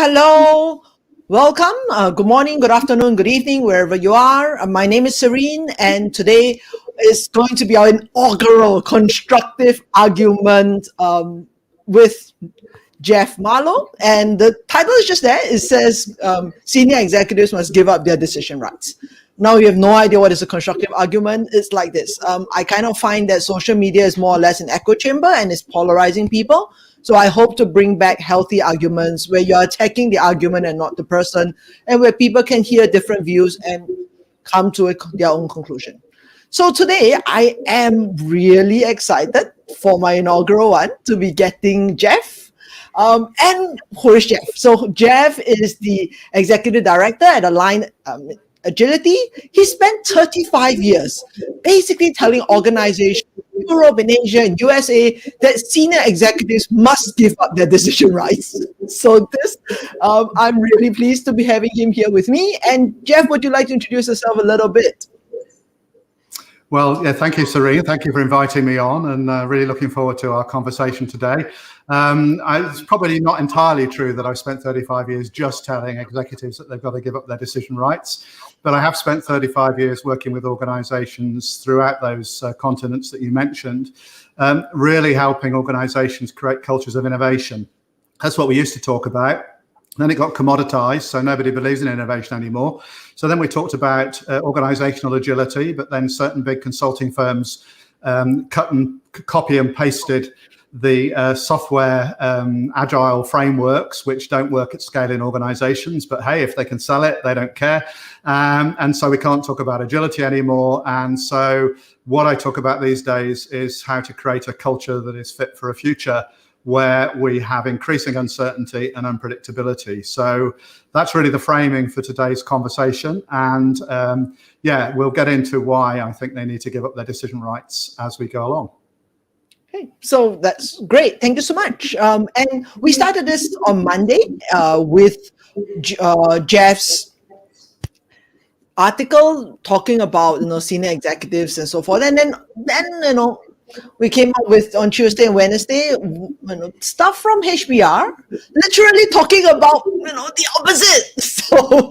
hello. Welcome. Good morning, good afternoon, good evening, wherever you are. My name is Serene, and today is going to be our inaugural constructive argument with Geoff Marlow. And the title is just there. It says senior executives must give up their decision rights. Now, you have no idea what is a constructive argument. It's like this. I kind of find that social media is more or less an echo chamber and it's polarizing people. So I hope to bring back healthy arguments where you're attacking the argument and not the person, and where people can hear different views and come to their own conclusion. So today, I am really excited for my inaugural one to be getting Geoff. And who is Geoff? So Geoff is the executive director at Align Agility. He spent 35 years basically telling organizations in Europe and Asia and USA that senior executives must give up their decision rights. So I'm really pleased to be having him here with me. And Geoff, would you like to introduce yourself a little bit? Well, yeah, thank you, Serene. Thank you for inviting me on, and really looking forward to our conversation today. It's probably not entirely true that I've spent 35 years just telling executives that they've got to give up their decision rights, but I have spent 35 years working with organizations throughout those continents that you mentioned, really helping organizations create cultures of innovation. That's what we used to talk about. Then it got commoditized, so nobody believes in innovation anymore. So then we talked about organizational agility, but then certain big consulting firms copy and pasted the software agile frameworks, which don't work at scale in organizations. But hey, if they can sell it, they don't care. And so we can't talk about agility anymore. And so what I talk about these days is how to create a culture that is fit for a future where we have increasing uncertainty and unpredictability. So that's really the framing for today's conversation. And yeah, we'll get into why I think they need to give up their decision rights as we go along. Okay, so that's great. Thank you so much. And we started this on Monday with Geoff's article talking about senior executives and so forth. And then we came up with on Tuesday and Wednesday stuff from HBR, literally talking about the opposite. So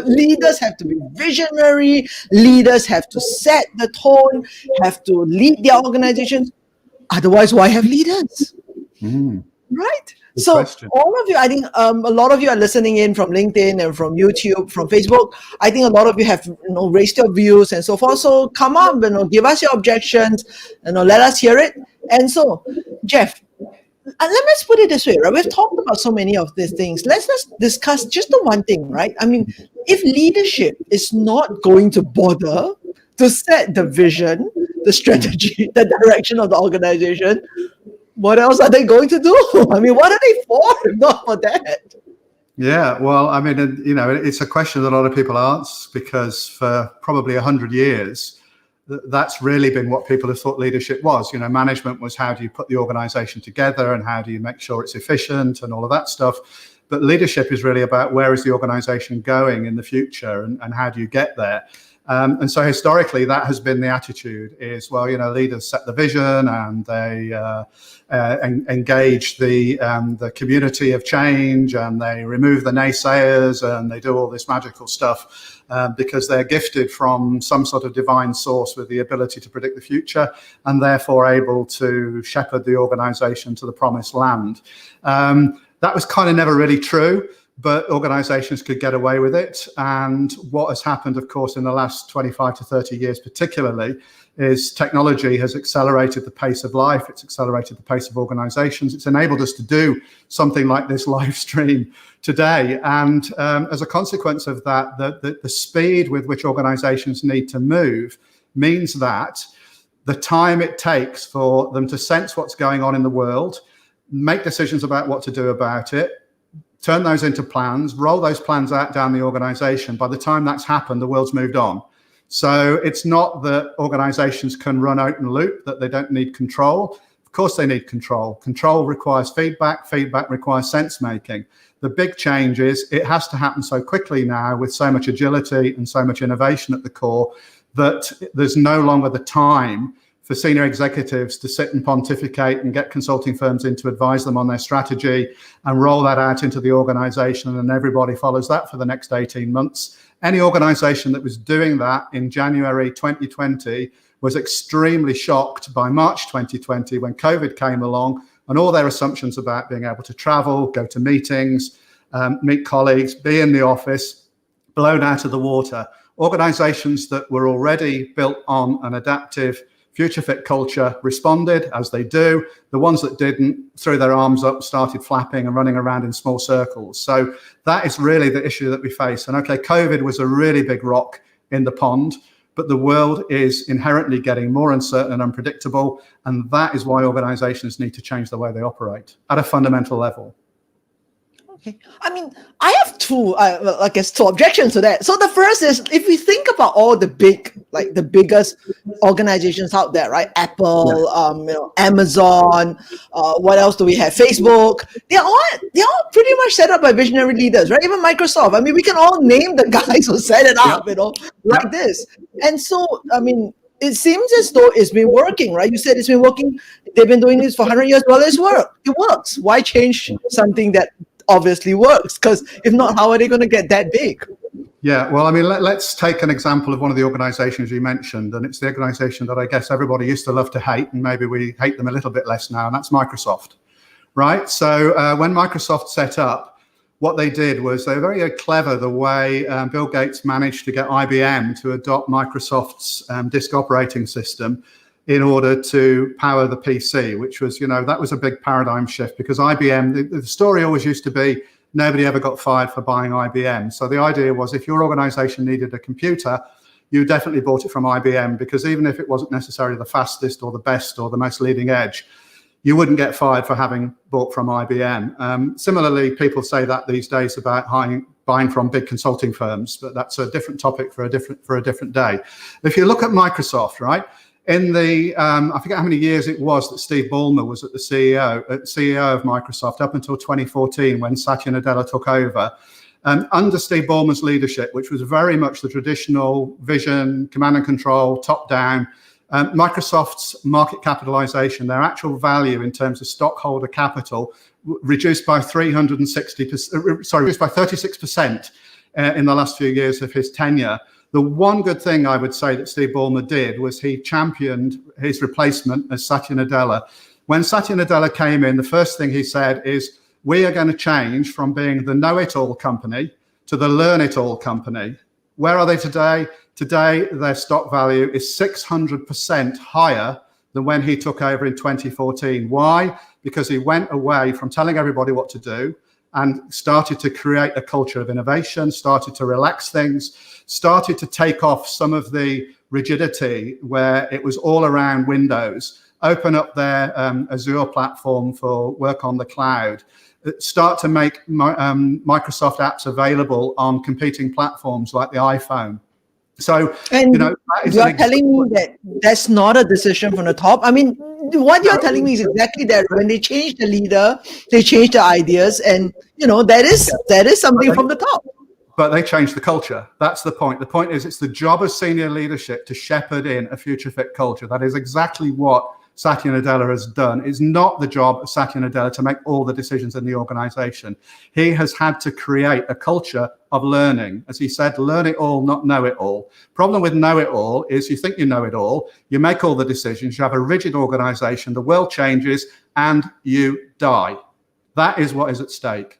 leaders have to be visionary, leaders have to set the tone, have to lead their organizations. Otherwise, why have leaders? Right? Good so question. All of you, I think a lot of you are listening in from LinkedIn and from YouTube, from Facebook. I think a lot of you have raised your views and so forth. So come up, give us your objections, let us hear it. And so, Geoff, let's put it this way, right? We've talked about so many of these things. Let's just discuss just the one thing, right? I mean, if leadership is not going to bother to set the vision, the strategy, the direction of the organization, what else are they going to do? I mean, what are they for if not for that? Yeah, well, I mean, it's a question that a lot of people ask because for probably 100 years, that's really been what people have thought leadership was. Management was how do you put the organization together and how do you make sure it's efficient and all of that stuff. But leadership is really about where is the organization going in the future and how do you get there? And so historically, that has been the attitude is, well, leaders set the vision and they engage the community of change and they remove the naysayers and they do all this magical stuff because they're gifted from some sort of divine source with the ability to predict the future and therefore able to shepherd the organization to the promised land. That was kind of never really true. But organizations could get away with it. And what has happened, of course, in the last 25 to 30 years particularly, is technology has accelerated the pace of life. It's accelerated the pace of organizations. It's enabled us to do something like this live stream today. And as a consequence of that, the speed with which organizations need to move means that the time it takes for them to sense what's going on in the world, make decisions about what to do about it, turn those into plans, roll those plans out down the organization. By the time that's happened, the world's moved on. So it's not that organizations can run open loop, that they don't need control. Of course they need control. Control requires feedback. Feedback requires sense making. The big change is it has to happen so quickly now with so much agility and so much innovation at the core that there's no longer the time for senior executives to sit and pontificate and get consulting firms in to advise them on their strategy and roll that out into the organization, and everybody follows that for the next 18 months. Any organization that was doing that in January 2020 was extremely shocked by March 2020 when COVID came along, and all their assumptions about being able to travel, go to meetings, meet colleagues, be in the office, blown out of the water. Organizations that were already built on an adaptive, future fit culture responded as they do. The ones that didn't threw their arms up, started flapping and running around in small circles. So that is really the issue that we face. And okay, COVID was a really big rock in the pond, but the world is inherently getting more uncertain and unpredictable. And that is why organizations need to change the way they operate at a fundamental level. Okay. I mean, I have two objections to that. So the first is, if we think about all the biggest organizations out there, right? Apple, Amazon, what else do we have? Facebook. They're all pretty much set up by visionary leaders, right? Even Microsoft. I mean, we can all name the guys who set it up, like this. And so, I mean, it seems as though it's been working, right? You said it's been working. They've been doing this for 100 years. Well, it works. Why change something that obviously works? Because if not, how are they going to get that big? Yeah, well, I mean, let's take an example of one of the organizations you mentioned, and it's the organization that I guess everybody used to love to hate, and maybe we hate them a little bit less now, and that's Microsoft, right? So when Microsoft set up, what they did was they were very clever the way Bill Gates managed to get IBM to adopt Microsoft's disk operating system in order to power the PC, which was, that was a big paradigm shift, because IBM, the story always used to be nobody ever got fired for buying IBM. So the idea was if your organization needed a computer, you definitely bought it from IBM, because even if it wasn't necessarily the fastest or the best or the most leading edge, you wouldn't get fired for having bought from IBM. Similarly, people say that these days about buying from big consulting firms, but that's a different topic for a different day. If you look at Microsoft, right? In the, I forget how many years it was that Steve Ballmer was at the CEO of Microsoft up until 2014 when Satya Nadella took over. Under Steve Ballmer's leadership, which was very much the traditional vision, command and control, top down, Microsoft's market capitalization, their actual value in terms of stockholder capital, reduced by 36% in the last few years of his tenure. The one good thing I would say that Steve Ballmer did was he championed his replacement as Satya Nadella. When Satya Nadella came in, the first thing he said is, we are going to change from being the know-it-all company to the learn-it-all company. Where are they today? Today, their stock value is 600% higher than when he took over in 2014. Why? Because he went away from telling everybody what to do and started to create a culture of innovation, started to relax things, started to take off some of the rigidity where it was all around Windows, open up their Azure platform for work on the cloud, start to make Microsoft apps available on competing platforms like the iPhone. So, and you're telling me that that's not a decision from the top. I mean, what you're telling me is exactly that. When they change the leader, they change the ideas, and that is something from the top. But they changed the culture. That's the point. The point is, it's the job of senior leadership to shepherd in a future fit culture. That is exactly what Satya Nadella has done. It's not the job of Satya Nadella to make all the decisions in the organization. He has had to create a culture of learning. As he said, learn it all, not know it all. Problem with know it all is you think you know it all, you make all the decisions, you have a rigid organization, the world changes, and you die. That is what is at stake.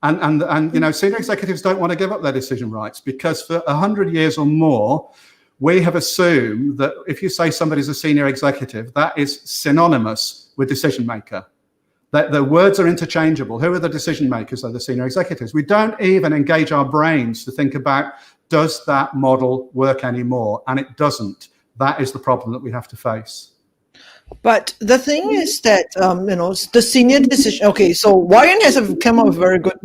And senior executives don't want to give up their decision rights, because for 100 years or more, we have assumed that if you say somebody's a senior executive, that is synonymous with decision maker. That the words are interchangeable. Who are the decision makers? Are the senior executives. We don't even engage our brains to think about, does that model work anymore? And it doesn't. That is the problem that we have to face. But the thing is that, the senior decision, okay, so Warren has come up with a very good,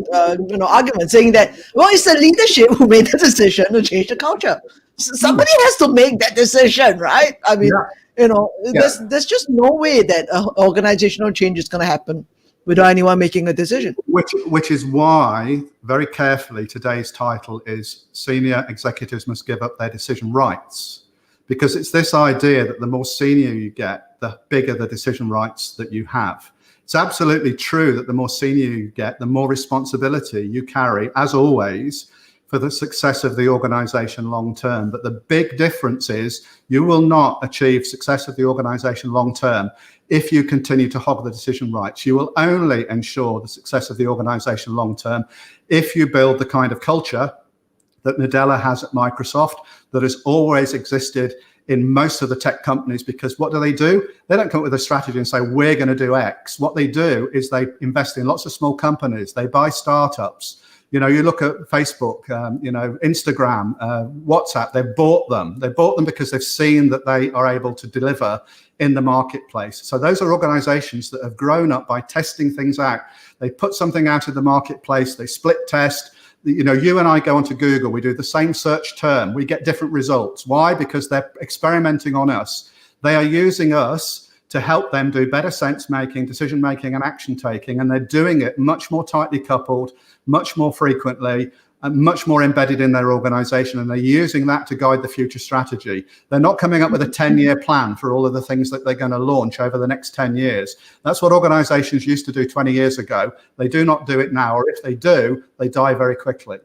argument saying that, well, it's the leadership who made the decision to change the culture. Somebody has to make that decision, right? I mean, there's just no way that organizational change is going to happen without anyone making a decision. Which is why, very carefully, today's title is Senior Executives Must Give Up Their Decision Rights. because it's this idea that the more senior you get, the bigger the decision rights that you have. It's absolutely true that the more senior you get, the more responsibility you carry, as always, for the success of the organization long term. But the big difference is you will not achieve success of the organization long term if you continue to hog the decision rights. You will only ensure the success of the organization long term if you build the kind of culture that Nadella has at Microsoft, that has always existed in most of the tech companies. Because what do? They don't come up with a strategy and say, we're going to do X. What they do is they invest in lots of small companies. They buy startups. You know, you look at Facebook, Instagram, WhatsApp, they bought them. They bought them because they've seen that they are able to deliver in the marketplace. So those are organizations that have grown up by testing things out. They put something out in the marketplace, they split test. You know, you and I go onto Google, we do the same search term, we get different results. Why? Because they're experimenting on us. They are using us to help them do better sense making, decision making, and action taking. And they're doing it much more tightly coupled, much more frequently, and much more embedded in their organization. And they're using that to guide the future strategy. They're not coming up with a 10-year plan for all of the things that they're going to launch over the next 10 years. That's what organizations used to do 20 years ago. They do not do it now, or if they do, they die very quickly.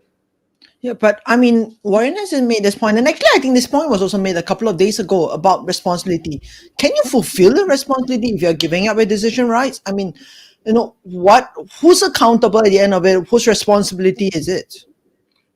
Yeah, but I mean, Warren has made this point, and actually I think this point was also made a couple of days ago about responsibility. Can you fulfill the responsibility if you're giving up your decision rights? I mean, you know, who's accountable at the end of it? Whose responsibility is it?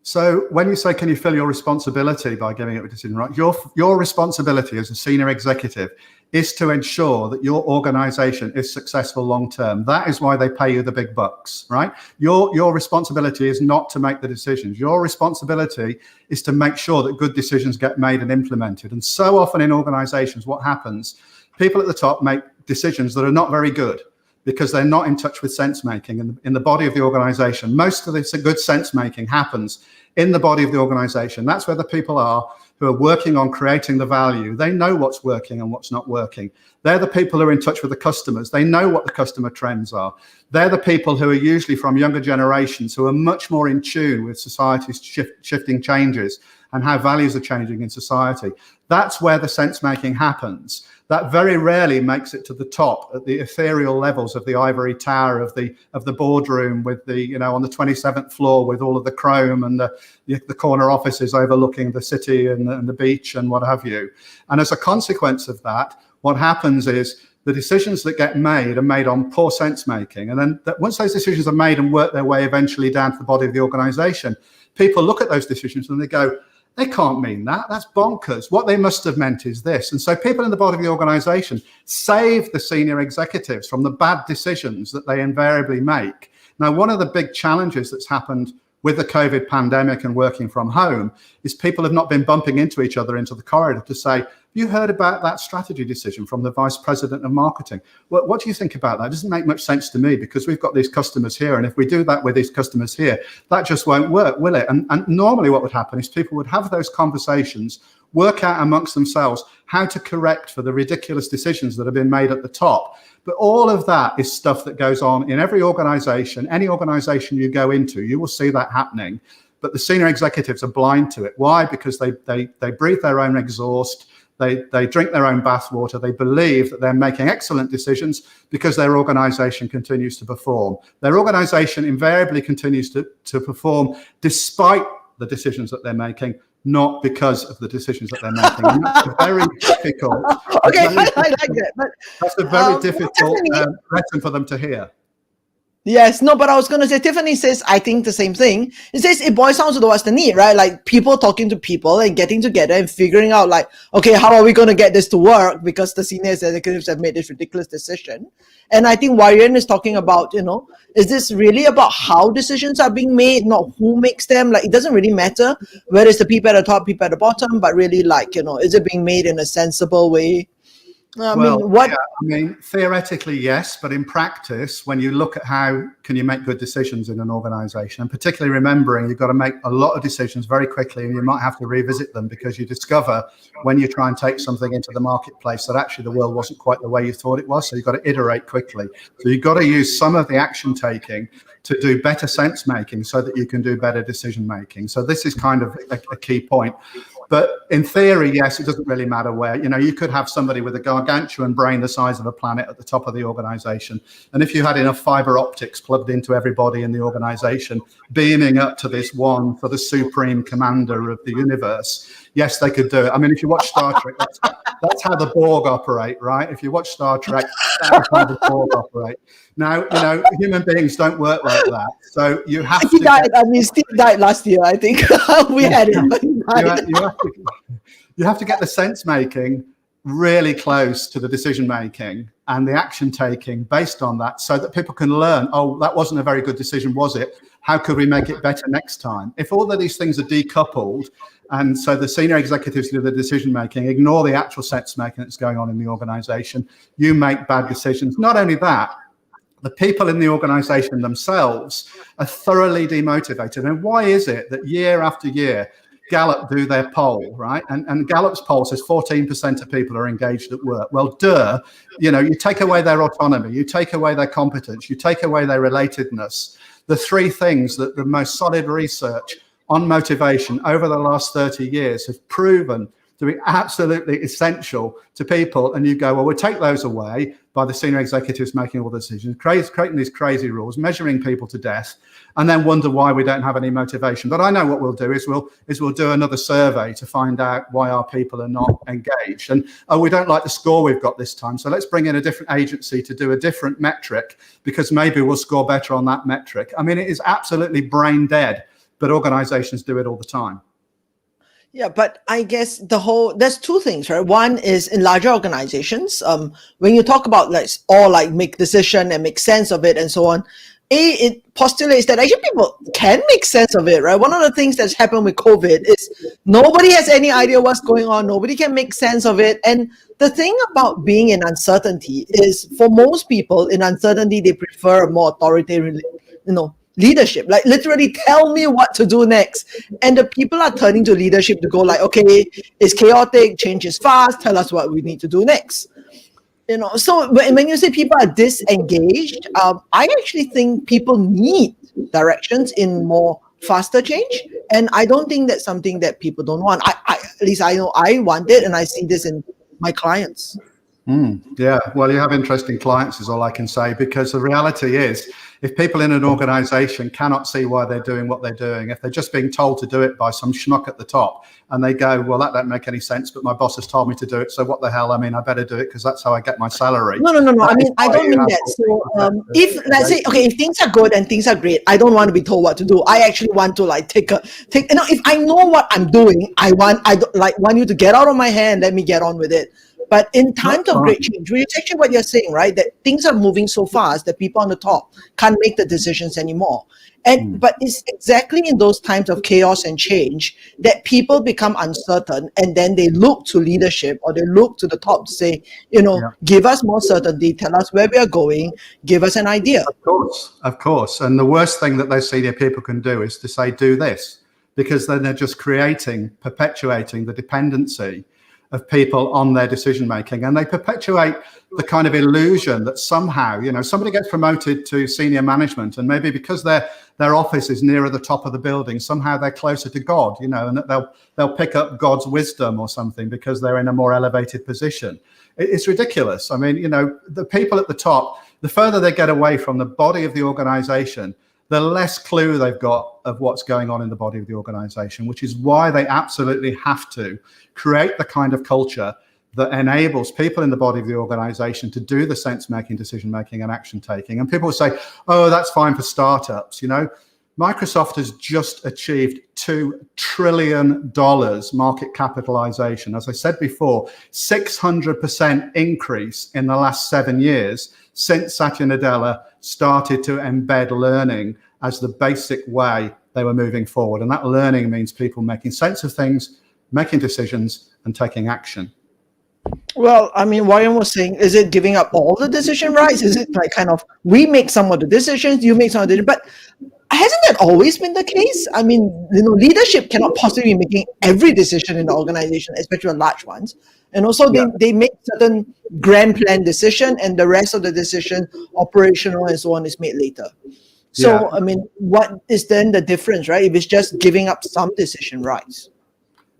So when you say, can you fill your responsibility by giving up a decision right? Your responsibility as a senior executive is to ensure that your organization is successful long term. That is why they pay you the big bucks, right? Your responsibility is not to make the decisions. Your responsibility is to make sure that good decisions get made and implemented. And so often in organizations, what happens, people at the top make decisions that are not very good, because they're not in touch with sense making in the body of the organization. Most of this good sense making happens in the body of the organization. That's where the people are who are working on creating the value. They know what's working and what's not working. They're the people who are in touch with the customers. They know what the customer trends are. They're the people who are usually from younger generations who are much more in tune with society's shifting changes and how values are changing in society. That's where the sense making happens. That very rarely makes it to the top at the ethereal levels of the ivory tower of the boardroom with the, you know, on the 27th floor with all of the chrome and the corner offices overlooking the city and the beach and what have you. And as a consequence of that, what happens is the decisions that get made are made on poor sense making. And then once those decisions are made and work their way eventually down to the body of the organization, people look at those decisions and they go, they can't mean that. That's bonkers. What they must have meant is this. And so people in the body of the organization save the senior executives from the bad decisions that they invariably make. Now, one of the big challenges that's happened with the COVID pandemic and working from home is people have not been bumping into each other into the corridor to say, you heard about that strategy decision from the vice president of marketing. What do you think about that? It doesn't make much sense to me because we've got these customers here. And if we do that with these customers here, that just won't work, will it? And normally what would happen is people would have those conversations, work out amongst themselves how to correct for the ridiculous decisions that have been made at the top. But all of that is stuff that goes on in every organization. Any organization you go into, you will see that happening. But the senior executives are blind to it. Why? Because they breathe their own exhaust. They drink their own bathwater. They believe that they're making excellent decisions because their organization continues to perform. Their organization invariably continues to perform despite the decisions that they're making, not because of the decisions that they're making. And that's a very difficult. Okay, I like that. That's a very difficult lesson for them to hear. Yes, no, but I was going to say, Tiffany says, I think the same thing. It says it boils down to what's the need, right? Like people talking to people and getting together and figuring out like, okay, how are we going to get this to work? Because the senior executives have made this ridiculous decision. And I think Warren is talking about, you know, is this really about how decisions are being made, not who makes them? Like, it doesn't really matter whether it's the people at the top, people at the bottom, but really like, you know, is it being made in a sensible way? I mean, theoretically, yes, but in practice, when you look at how can you make good decisions in an organization, and particularly remembering you've got to make a lot of decisions very quickly, and you might have to revisit them because you discover when you try and take something into the marketplace that actually the world wasn't quite the way you thought it was. So you've got to iterate quickly. So you've got to use some of the action taking to do better sense making so that you can do better decision making. So this is kind of a key point. But in theory, yes, it doesn't really matter where. You could have somebody with a gargantuan brain the size of a planet at the top of the organization. And if you had enough fiber optics plugged into everybody in the organization, beaming up to this one for the supreme commander of the universe, yes, they could do it. I mean, if you watch Star Trek, that's how the Borg operate, right? If you watch Star Trek, that's how the Borg operate. Now, human beings don't work like that. So you have He died. Steve died last year, I think. We had it, but he died. You have to get the sense making really close to the decision making and the action taking based on that, so that people can learn, oh, that wasn't a very good decision, was it? How could we make it better next time? If all of these things are decoupled, and so the senior executives do the decision making, ignore the actual sense making that's going on in the organization, you make bad decisions. Not only that, the people in the organization themselves are thoroughly demotivated. And why is it that year after year, Gallup do their poll, right? And Gallup's poll says 14% of people are engaged at work. Well, you take away their autonomy, you take away their competence, you take away their relatedness. The three things that the most solid research on motivation over the last 30 years have proven to be absolutely essential to people. And you go, well, we'll take those away by the senior executives making all the decisions, creating these crazy rules, measuring people to death, and then wonder why we don't have any motivation. But I know what we'll do is we'll do another survey to find out why our people are not engaged. And we don't like the score we've got this time, so let's bring in a different agency to do a different metric, because maybe we'll score better on that metric. I mean, it is absolutely brain dead, but organizations do it all the time. Yeah, but I guess there's two things, right? One is in larger organizations, when you talk about make decision and make sense of it and so on, it postulates that actually people can make sense of it, right? One of the things that's happened with COVID is nobody has any idea what's going on. Nobody can make sense of it. And the thing about being in uncertainty is, for most people in uncertainty, they prefer a more authoritarian, leadership, like literally tell me what to do next. And the people are turning to leadership to go like, okay, it's chaotic, change is fast, tell us what we need to do next. So when you say people are disengaged, I actually think people need directions in more faster change. And I don't think that's something that people don't want. At least I know I want it, and I see this in my clients. Yeah, well, you have interesting clients is all I can say, because the reality is, if people in an organization cannot see why they're doing what they're doing, if they're just being told to do it by some schmuck at the top, and they go, well, that don't make any sense, but my boss has told me to do it, so what the hell? I mean, I better do it because that's how I get my salary. No. I mean, I don't mean that. So if, let's say, okay, if things are good and things are great, I don't want to be told what to do. I actually want to if I know what I'm doing, I want you to get out of my hand, let me get on with it. But in times of great change, which is actually what you're saying, right? That things are moving so fast that people on the top can't make the decisions anymore. But it's exactly in those times of chaos and change that people become uncertain, and then they look to leadership, or they look to the top to say, give us more certainty, tell us where we are going, give us an idea. Of course. And the worst thing that those senior people can do is to say, do this, because then they're just perpetuating the dependency of people on their decision making, and they perpetuate the kind of illusion that somehow, somebody gets promoted to senior management, and maybe because their office is nearer the top of the building, somehow they're closer to God, and that they'll pick up God's wisdom or something because they're in a more elevated position. It's ridiculous. I mean, the people at the top, the further they get away from the body of the organization, the less clue they've got of what's going on in the body of the organization, which is why they absolutely have to create the kind of culture that enables people in the body of the organization to do the sense-making, decision-making, and action-taking. And people will say, oh, that's fine for startups. Microsoft has just achieved $2 trillion market capitalization. As I said before, 600% increase in the last 7 years since Satya Nadella started to embed learning as the basic way they were moving forward. And that learning means people making sense of things, making decisions, and taking action. Well, I mean, Warren was saying, is it giving up all the decision rights? Is it like kind of, we make some of the decisions, you make some of the decisions? But hasn't that always been the case? I mean, leadership cannot possibly be making every decision in the organization, especially large ones. And also they make certain grand plan decision, and the rest of the decision, operational and so on, is made later. So, I mean, what is then the difference, right? If it's just giving up some decision rights.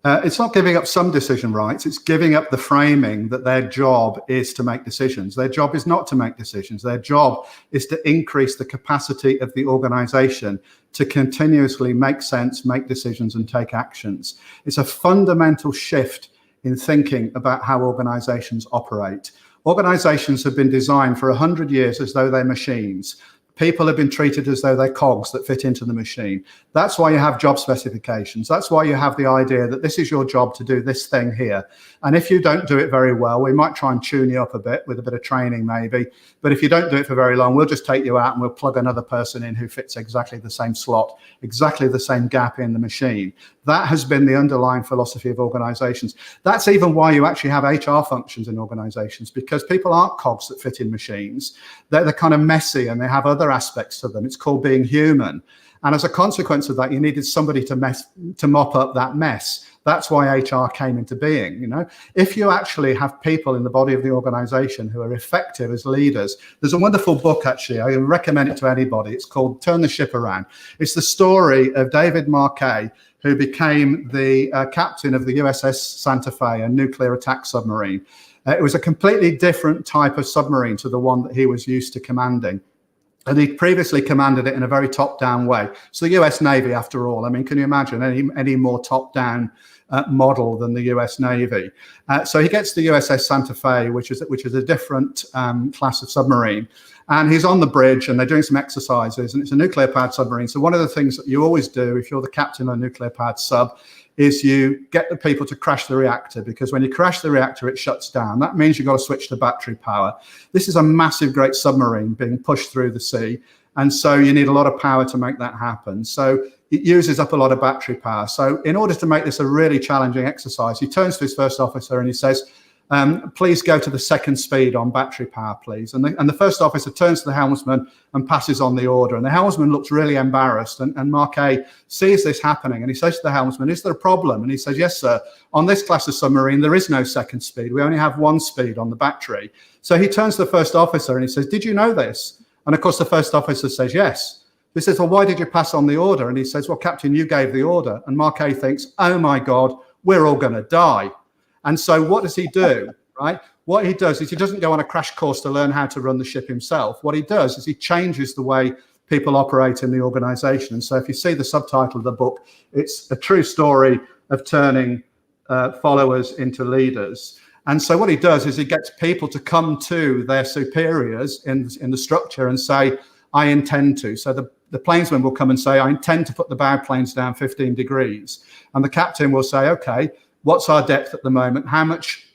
It's not giving up some decision rights. It's giving up the framing that their job is to make decisions. Their job is not to make decisions. Their job is to increase the capacity of the organization to continuously make sense, make decisions, and take actions. It's a fundamental shift in thinking about how organizations operate. Organizations have been designed for 100 years as though they're machines. People have been treated as though they're cogs that fit into the machine. That's why you have job specifications. That's why you have the idea that this is your job to do this thing here. And if you don't do it very well, we might try and tune you up a bit with a bit of training maybe. But if you don't do it for very long, we'll just take you out and we'll plug another person in who fits exactly the same slot, exactly the same gap in the machine. That has been the underlying philosophy of organizations. That's even why you actually have HR functions in organizations, because people aren't cogs that fit in machines. They're kind of messy and they have other aspects to them. It's called being human. And as a consequence of that, you needed somebody to mop up that mess. That's why HR came into being. You know, if you actually have people in the body of the organization who are effective as leaders, there's a wonderful book, actually, I recommend it to anybody. It's called Turn the Ship Around. It's the story of David Marquet, who became the captain of the USS Santa Fe, a nuclear attack submarine. It was a completely different type of submarine to the one that he was used to commanding. And he previously commanded it in a very top-down way. So the US Navy, after all, I mean, can you imagine any more top-down model than the US Navy? So he gets the USS Santa Fe, which is a different class of submarine. And he's on the bridge and they're doing some exercises, and it's a nuclear-powered submarine. So one of the things that you always do if you're the captain of a nuclear-powered sub is you get the people to crash the reactor, because when you crash the reactor, it shuts down. That means you've got to switch to battery power. This is a massive, great submarine being pushed through the sea. And so you need a lot of power to make that happen. So it uses up a lot of battery power. So in order to make this a really challenging exercise, he turns to his first officer and he says, please go to the second speed on battery power, please. And the first officer turns to the helmsman and passes on the order. And the helmsman looks really embarrassed. And Marquet sees this happening. And he says to the helmsman, is there a problem? And he says, yes, sir. On this class of submarine, there is no second speed. We only have one speed on the battery. So he turns to the first officer and he says, did you know this? And of course, the first officer says, yes. He says, well, why did you pass on the order? And he says, well, Captain, you gave the order. And Marquet thinks, oh, my God, we're all going to die. And so what does he do, right? What he does is he doesn't go on a crash course to learn how to run the ship himself. What he does is he changes the way people operate in the organization. And so if you see the subtitle of the book, it's a true story of turning followers into leaders. And so what he does is he gets people to come to their superiors in the structure and say, I intend to. So the plainsman will come and say, I intend to put the bow planes down 15 degrees. And the captain will say, okay, what's our depth at the moment? How much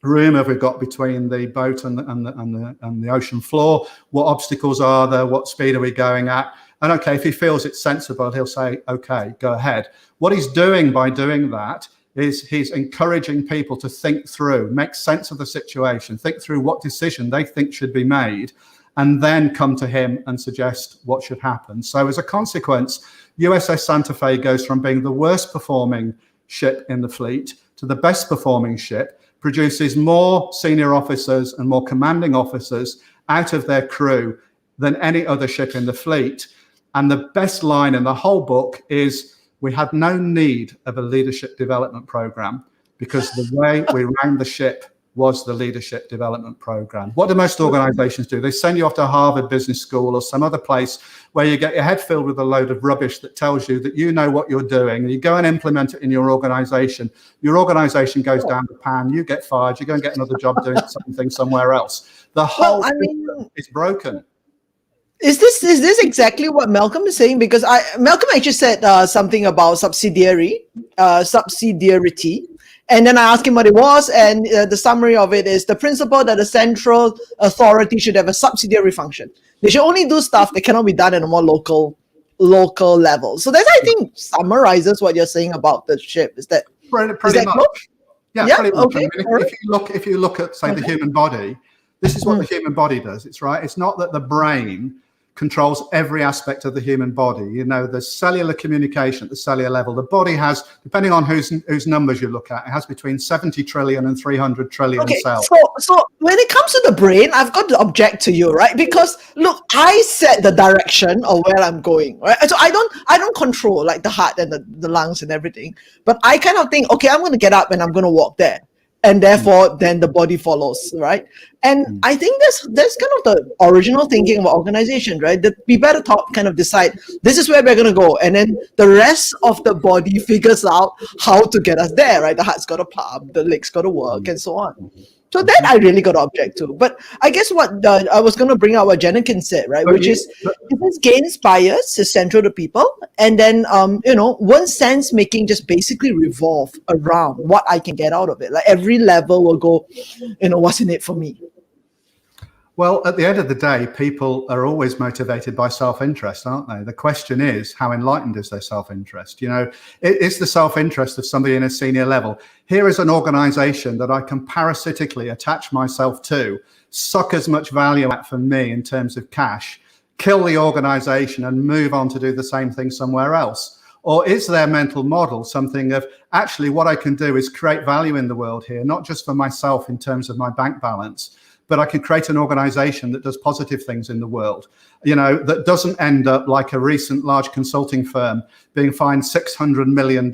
room have we got between the boat and the ocean floor? What obstacles are there? What speed are we going at? And okay, if he feels it's sensible, he'll say, okay, go ahead. What he's doing by doing that is he's encouraging people to think through, make sense of the situation, think through what decision they think should be made, and then come to him and suggest what should happen. So as a consequence, USS Santa Fe goes from being the worst performing ship in the fleet to the best performing ship, produces more senior officers and more commanding officers out of their crew than any other ship in the fleet. And the best line in the whole book is, we had no need of a leadership development program because the way we ran the ship was the leadership development program. What do most organizations do? They send you off to Harvard Business School or some other place where you get your head filled with a load of rubbish that tells you that you know what you're doing, and you go and implement it in your organization. Your organization goes down the pan, you get fired, you go and get another job doing something somewhere else. The whole system is broken. Is this exactly what Malcolm is saying? Because Malcolm actually said something about subsidiarity. And then I asked him what it was, and the summary of it is the principle that the central authority should have a subsidiary function. They should only do stuff that cannot be done at a more local level. So that, I think, summarizes what you're saying about the ship. Is that pretty much? Cool? Yeah, pretty much. Okay. I mean, if you look at, say, the human body, this is what the human body does. It's right. It's not that the brain controls every aspect of the human body. The cellular communication at the cellular level. The body has, depending on whose numbers you look at, it has between 70 trillion and 300 trillion cells. So when it comes to the brain, I've got to object to you, right? Because look, I set the direction of where I'm going, right? So I don't control like the heart and the lungs and everything, but I kind of think, okay, I'm going to get up and I'm going to walk there. And therefore, then the body follows, right? And I think that's kind of the original thinking of organization, right? That people at the top kind of decide, this is where we're going to go. And then the rest of the body figures out how to get us there, right? The heart's got to pump, the legs got to work, and so on. So that I really got to object to. But I guess what I was going to bring out what Jenikin said, right? Which is, this gains bias is central to people. And then, one sense making just basically revolve around what I can get out of it. Like every level will go, what's in it for me? Well, at the end of the day, people are always motivated by self-interest, aren't they? The question is, how enlightened is their self-interest? Is the self-interest of somebody in a senior level? Here is an organization that I can parasitically attach myself to, suck as much value out for me in terms of cash, kill the organization and move on to do the same thing somewhere else? Or is their mental model something of, actually, what I can do is create value in the world here, not just for myself in terms of my bank balance, but I can create an organization that does positive things in the world, that doesn't end up like a recent large consulting firm being fined $600 million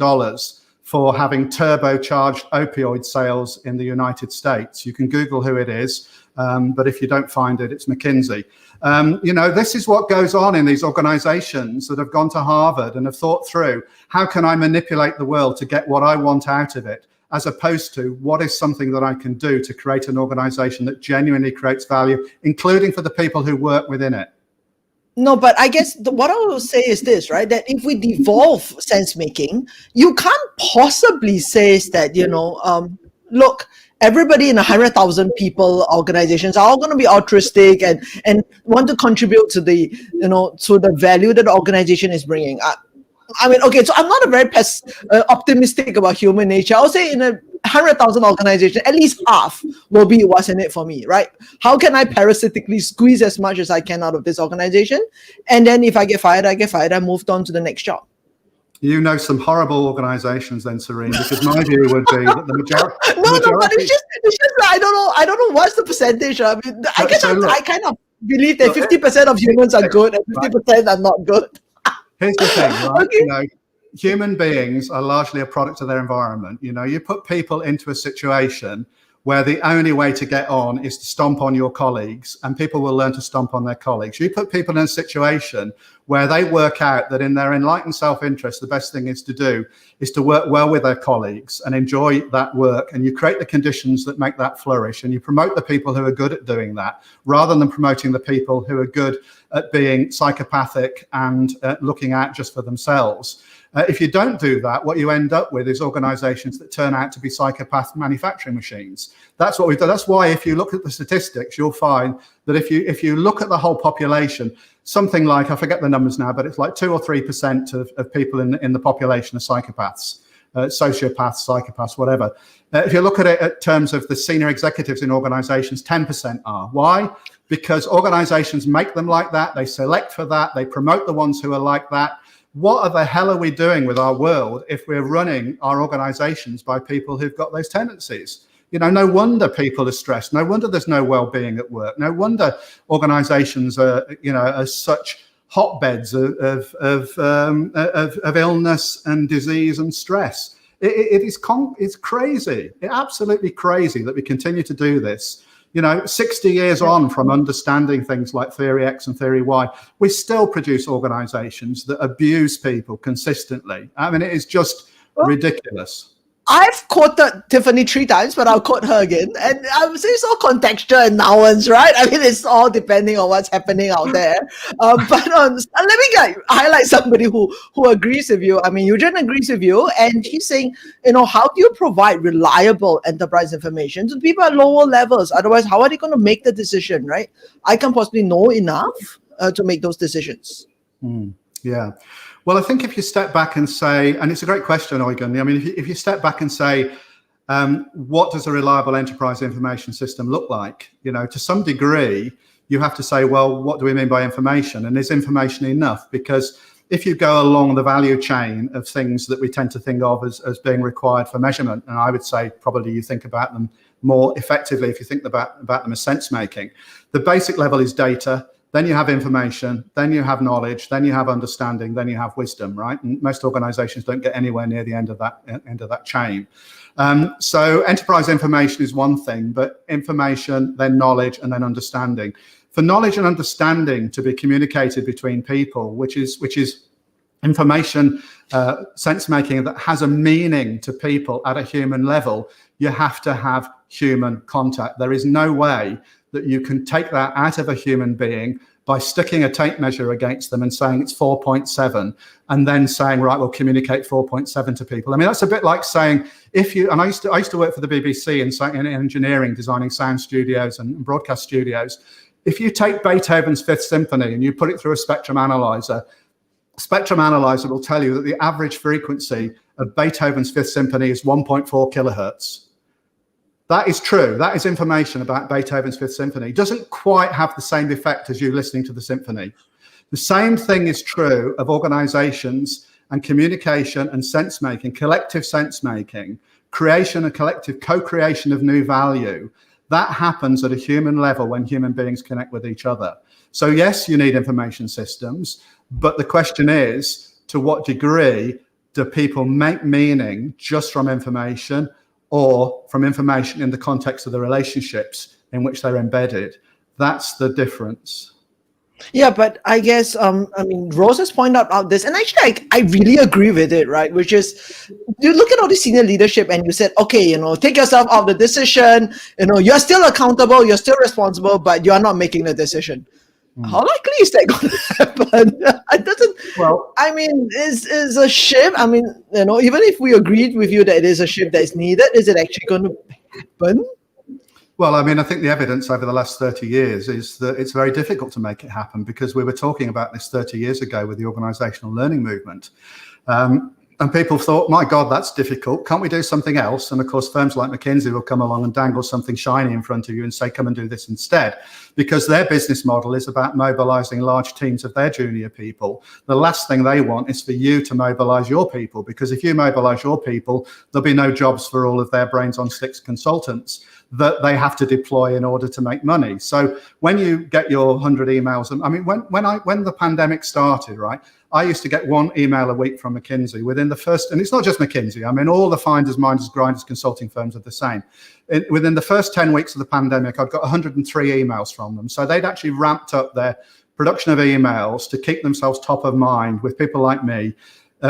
for having turbocharged opioid sales in the United States. You can Google who it is, but if you don't find it, it's McKinsey. This is what goes on in these organizations that have gone to Harvard and have thought through, how can I manipulate the world to get what I want out of it? As opposed to what is something that I can do to create an organization that genuinely creates value, including for the people who work within it. No, but I guess what I will say is this, right? That if we devolve sense making, you can't possibly say that, look, everybody in 100,000 people organizations are all going to be altruistic and want to contribute to the, to the value that the organization is bringing. Okay, so I'm not a very optimistic about human nature. I'll say in a 100,000 organization, at least half will be what's in it for me, right? How can I parasitically squeeze as much as I can out of this organization? And then if I get fired, I moved on to the next job. Some horrible organizations then, Serene, because my view would be that the majority... No, but it's just I don't know what's the percentage. I mean, I guess I kind of believe that 50% of humans are good and 50% are not good. Here's the thing, right? Okay. Human beings are largely a product of their environment. You put people into a situation where the only way to get on is to stomp on your colleagues, and people will learn to stomp on their colleagues. You put people in a situation where they work out that in their enlightened self-interest, the best thing is to do is to work well with their colleagues and enjoy that work. And you create the conditions that make that flourish. And you promote the people who are good at doing that, rather than promoting the people who are good at being psychopathic and looking out just for themselves. If you don't do that, what you end up with is organizations that turn out to be psychopath manufacturing machines. That's what we've done. That's why if you look at the statistics, you'll find that if you look at the whole population, something like, I forget the numbers now, but it's like 2 or 3% of people in the population are psychopaths, sociopaths, psychopaths, whatever. If you look at it in terms of the senior executives in organizations, 10% are. Why? Because organizations make them like that. They select for that. They promote the ones who are like that. What the hell are we doing with our world if we're running our organizations by people who've got those tendencies? No wonder people are stressed. No wonder there's no well-being at work. No wonder organizations are such hotbeds of illness and disease and stress. It's crazy. It's absolutely crazy that we continue to do this. 60 years on from understanding things like theory X and theory Y, we still produce organizations that abuse people consistently. I mean, it is just ridiculous. I've quoted Tiffany 3 times, but I'll quote her again. And I would say it's all contextual and nuance, right? I mean, it's all depending on what's happening out there. But let me highlight somebody who agrees with you. I mean, Eugene agrees with you, and he's saying, how do you provide reliable enterprise information to people at lower levels? Otherwise, how are they going to make the decision, right? I can possibly know enough to make those decisions. Yeah. Well, I think if you step back and say, and it's a great question, Eugen, I mean, if you step back and say, what does a reliable enterprise information system look like? To some degree, you have to say, well, what do we mean by information? And is information enough? Because if you go along the value chain of things that we tend to think of as being required for measurement, and I would say probably you think about them more effectively if you think about them as sense making. The basic level is data, then you have information, then you have knowledge, then you have understanding, then you have wisdom, right? And most organizations don't get anywhere near the end of that chain. So enterprise information is one thing, but information, then knowledge, and then understanding. For knowledge and understanding to be communicated between people, which is information, sense making that has a meaning to people at a human level, you have to have human contact. There is no way that you can take that out of a human being by sticking a tape measure against them and saying it's 4.7 and then saying, right, we'll communicate 4.7 to people. I mean, that's a bit like saying, and I used to work for the BBC in engineering, designing sound studios and broadcast studios. If you take Beethoven's Fifth Symphony and you put it through a spectrum analyzer will tell you that the average frequency of Beethoven's Fifth Symphony is 1.4 kilohertz. That is true. That is information about Beethoven's Fifth Symphony. It doesn't quite have the same effect as you listening to the symphony. The same thing is true of organizations and communication and sense-making, collective sense-making, creation and collective co-creation of new value. That happens at a human level when human beings connect with each other. So yes, you need information systems, but the question is, to what degree do people make meaning just from information or from information in the context of the relationships in which they're embedded? That's the difference. Yeah, but I guess, Rose has pointed out this, and actually I really agree with it, right? Which is, you look at all the senior leadership and you said, okay, take yourself out of the decision, you're still accountable, you're still responsible, but you're not making the decision. How likely is that going to happen? It doesn't, is a shift, even if we agreed with you that it is a shift that is needed, is it actually going to happen? Well, I think the evidence over the last 30 years is that it's very difficult to make it happen, because we were talking about this 30 years ago with the organisational learning movement. And people thought, my God, that's difficult. Can't we do something else? And of course, firms like McKinsey will come along and dangle something shiny in front of you and say, come and do this instead, because their business model is about mobilizing large teams of their junior people. The last thing they want is for you to mobilize your people, because if you mobilize your people, there'll be no jobs for all of their brains on sticks consultants that they have to deploy in order to make money. So when you get your 100 emails, when the pandemic started, right, I used to get one email a week from McKinsey within the first, and it's not just McKinsey, all the finders, minders, grinders, consulting firms are the same. Within the first 10 weeks of the pandemic, I'd got 103 emails from them. So they'd actually ramped up their production of emails to keep themselves top of mind with people like me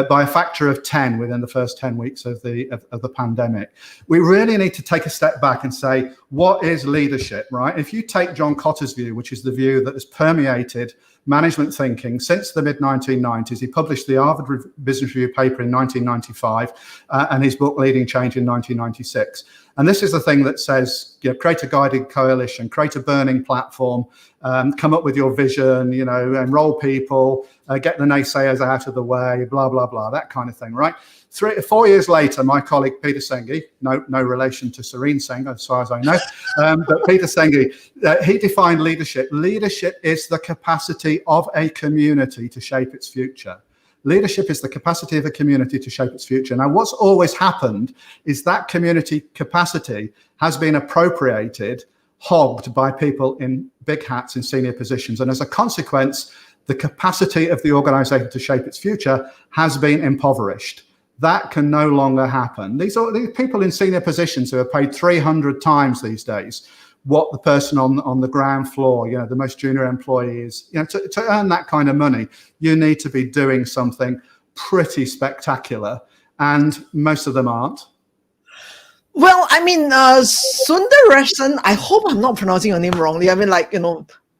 by a factor of 10 within the first 10 weeks of the pandemic. We really need to take a step back and say, what is leadership, right? If you take John Cotter's view, which is the view that has permeated management thinking since the mid-1990s, he published the Harvard Business Review paper in 1995 and his book Leading Change in 1996. And this is the thing that says, create a guided coalition, create a burning platform, come up with your vision, enroll people, get the naysayers out of the way, blah, blah, blah, that kind of thing, right? 3 or 4 years later, my colleague Peter Senge, no relation to Serene Senge, as far as I know, but Peter Senge, he defined leadership. Leadership is the capacity of a community to shape its future. Leadership is the capacity of a community to shape its future. Now, what's always happened is that community capacity has been appropriated, hogged by people in big hats in senior positions. And as a consequence, the capacity of the organization to shape its future has been impoverished. That can no longer happen. These people in senior positions who are paid 300 times these days what the person on the ground floor, the most junior employees, to earn that kind of money, you need to be doing something pretty spectacular, and most of them aren't. Well, Sundaresan, I hope I'm not pronouncing your name wrongly.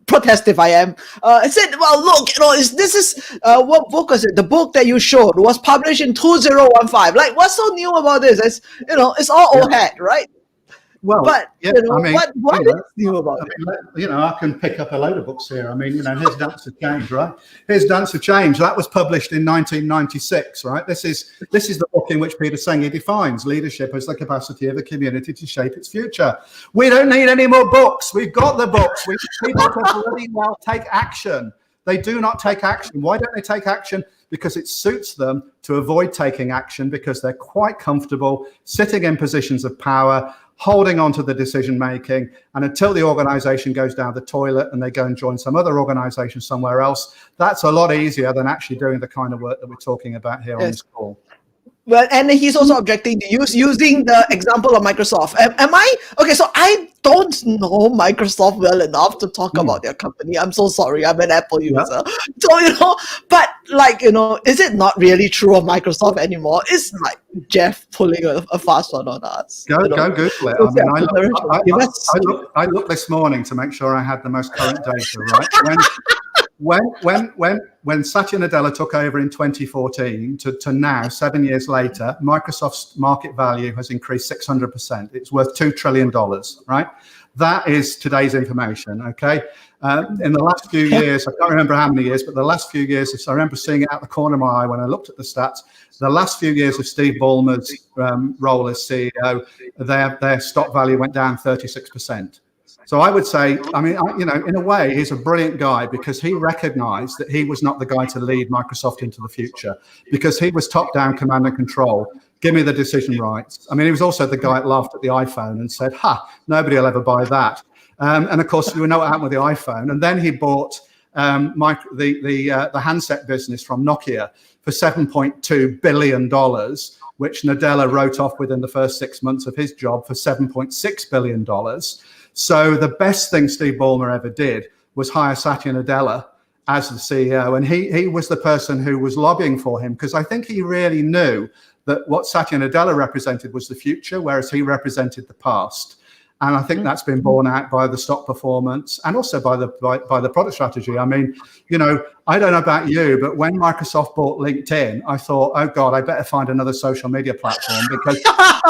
Protest if I am. I said, well, look, this is what book was it? The book that you showed was published in 2015. Like, what's so new about this? It's all old hat, right? Well, But yeah, you know, I mean, what you know, is new about I it? mean, I can pick up a load of books here. I mean, here's Dance of Change, right? Here's Dance of Change. That was published in 1996, right? This is the book in which Peter Senge defines leadership as the capacity of a community to shape its future. We don't need any more books. We've got the books. People can bloody well take action. They do not take action. Why don't they take action? Because it suits them to avoid taking action, because they're quite comfortable sitting in positions of power, holding on to the decision making, and until the organization goes down the toilet and they go and join some other organization somewhere else, that's a lot easier than actually doing the kind of work that we're talking about here on this call. Well, and he's also objecting to using the example of Microsoft. Am I okay? So I don't know Microsoft well enough to talk about their company. I'm so sorry. I'm an Apple user, so But is it not really true of Microsoft anymore? It's like Geoff pulling a fast one on us. Go Google it. I mean, I looked this morning to make sure I had the most current data. Right when Satya Nadella took over in 2014 to now, 7 years later, Microsoft's market value has increased 600%. It's worth $2 trillion, right? That is today's information, okay? In the last few years, I can't remember how many years, but the last few years, I remember seeing it out the corner of my eye when I looked at the stats, the last few years of Steve Ballmer's role as CEO, their stock value went down 36%. So I would say, I mean, in a way, he's a brilliant guy, because he recognized that he was not the guy to lead Microsoft into the future, because he was top-down command and control. Give me the decision rights. I mean, he was also the guy that laughed at the iPhone and said, nobody will ever buy that. And of course, we know what happened with the iPhone. And then he bought the handset business from Nokia for $7.2 billion, which Nadella wrote off within the first 6 months of his job for $7.6 billion. So the best thing Steve Ballmer ever did was hire Satya Nadella as the CEO. And he was the person who was lobbying for him, because I think he really knew that what Satya Nadella represented was the future, whereas he represented the past. And I think that's been borne out by the stock performance and also by the product strategy. I mean, I don't know about you, but when Microsoft bought LinkedIn, I thought, oh God, I better find another social media platform, because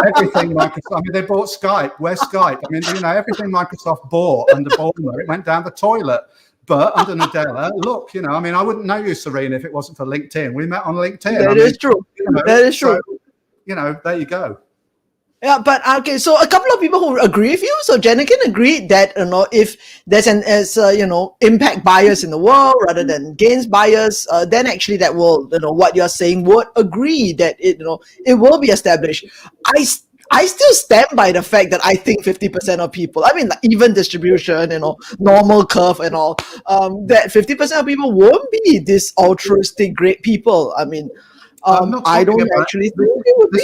everything Microsoft, I mean, they bought Skype. Where's Skype? I mean, everything Microsoft bought under Ballmer, it went down the toilet. But under Nadella, look, I mean, I wouldn't know you, Serene, if it wasn't for LinkedIn. We met on LinkedIn. That is true. That is true. So, there you go. Yeah, but okay. So a couple of people who agree with you. So Jenikin agreed that if there's impact bias in the world rather than gains bias, then actually that will what you're saying would agree that it will be established. I still stand by the fact that I think 50% of people, I mean, like even distribution, normal curve and all, that 50% of people won't be this altruistic great people. I mean, I don't actually think it would be.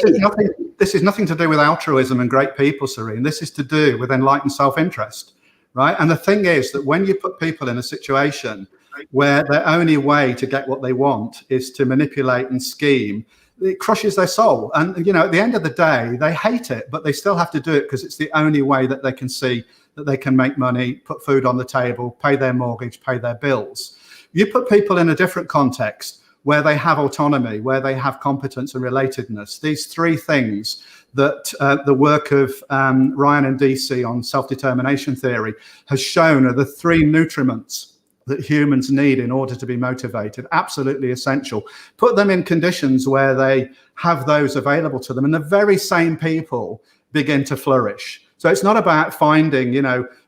This is nothing to do with altruism and great people, Serene. This is to do with enlightened self-interest, right? And the thing is that when you put people in a situation where their only way to get what they want is to manipulate and scheme, it crushes their soul. And, at the end of the day, they hate it, but they still have to do it because it's the only way that they can see that they can make money, put food on the table, pay their mortgage, pay their bills. You put people in a different context where they have autonomy, where they have competence and relatedness. These three things that the work of Ryan and DC on self-determination theory has shown are the three nutriments that humans need in order to be motivated, absolutely essential. Put them in conditions where they have those available to them, and the very same people begin to flourish. So it's not about finding,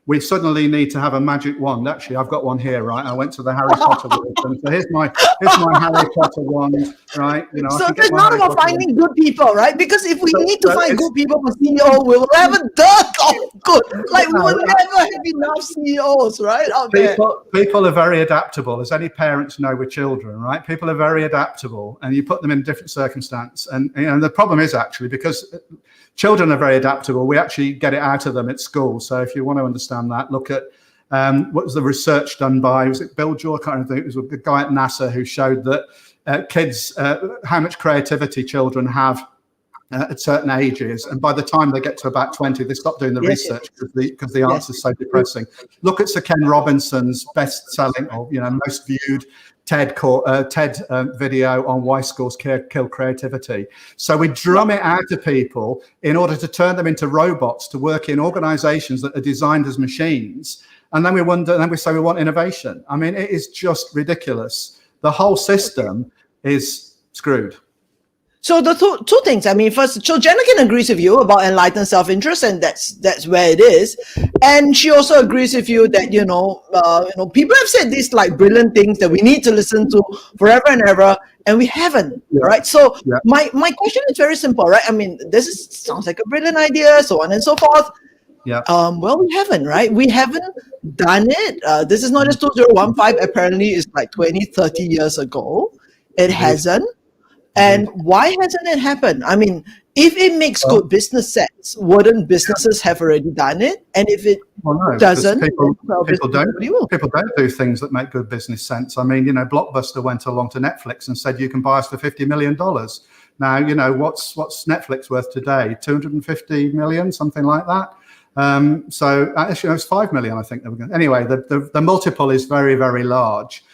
we suddenly need to have a magic wand. Actually, I've got one here, right? I went to the Harry Potter world. So here's my Harry Potter wand, right? So it's not about finding good people, right? Because if we need to find good people for CEO, we will have a dearth of good. Like we will never have enough CEOs, right? Out there. People are very adaptable, as any parents know with children, right? People are very adaptable, and you put them in different circumstance. And the problem is actually because children are very adaptable, we actually get it out of them at school. So if you want to understand that, look at what was the research done by, was it Bill Joy? I can't remember. It was a guy at NASA who showed that kids, how much creativity children have at certain ages, and by the time they get to about 20, they stop doing the research because the answer is so depressing. Look at Sir Ken Robinson's best-selling or most viewed TED video on why schools kill creativity. So we drum it out to people in order to turn them into robots to work in organizations that are designed as machines. And then we say we want innovation. I mean, it is just ridiculous. The whole system is screwed. So the two things. I mean, first, so Jenna can agrees with you about enlightened self-interest, and that's where it is. And she also agrees with you that people have said these like brilliant things that we need to listen to forever and ever, and we haven't, right? So my question is very simple, right? I mean, sounds like a brilliant idea, so on and so forth. Yeah. Well, we haven't, right? We haven't done it. This is not just 2015. Apparently, it's like 20, 30 years ago. It hasn't. And why hasn't it happened? I mean, if it makes good business sense, wouldn't businesses have already done it? And if it doesn't, people don't do things that make good business sense. I mean, Blockbuster went along to Netflix and said, you can buy us for $50 million. Now, what's Netflix worth today? 250 million, something like that. So actually, it's 5 million, I think. Anyway, the multiple is very, very large.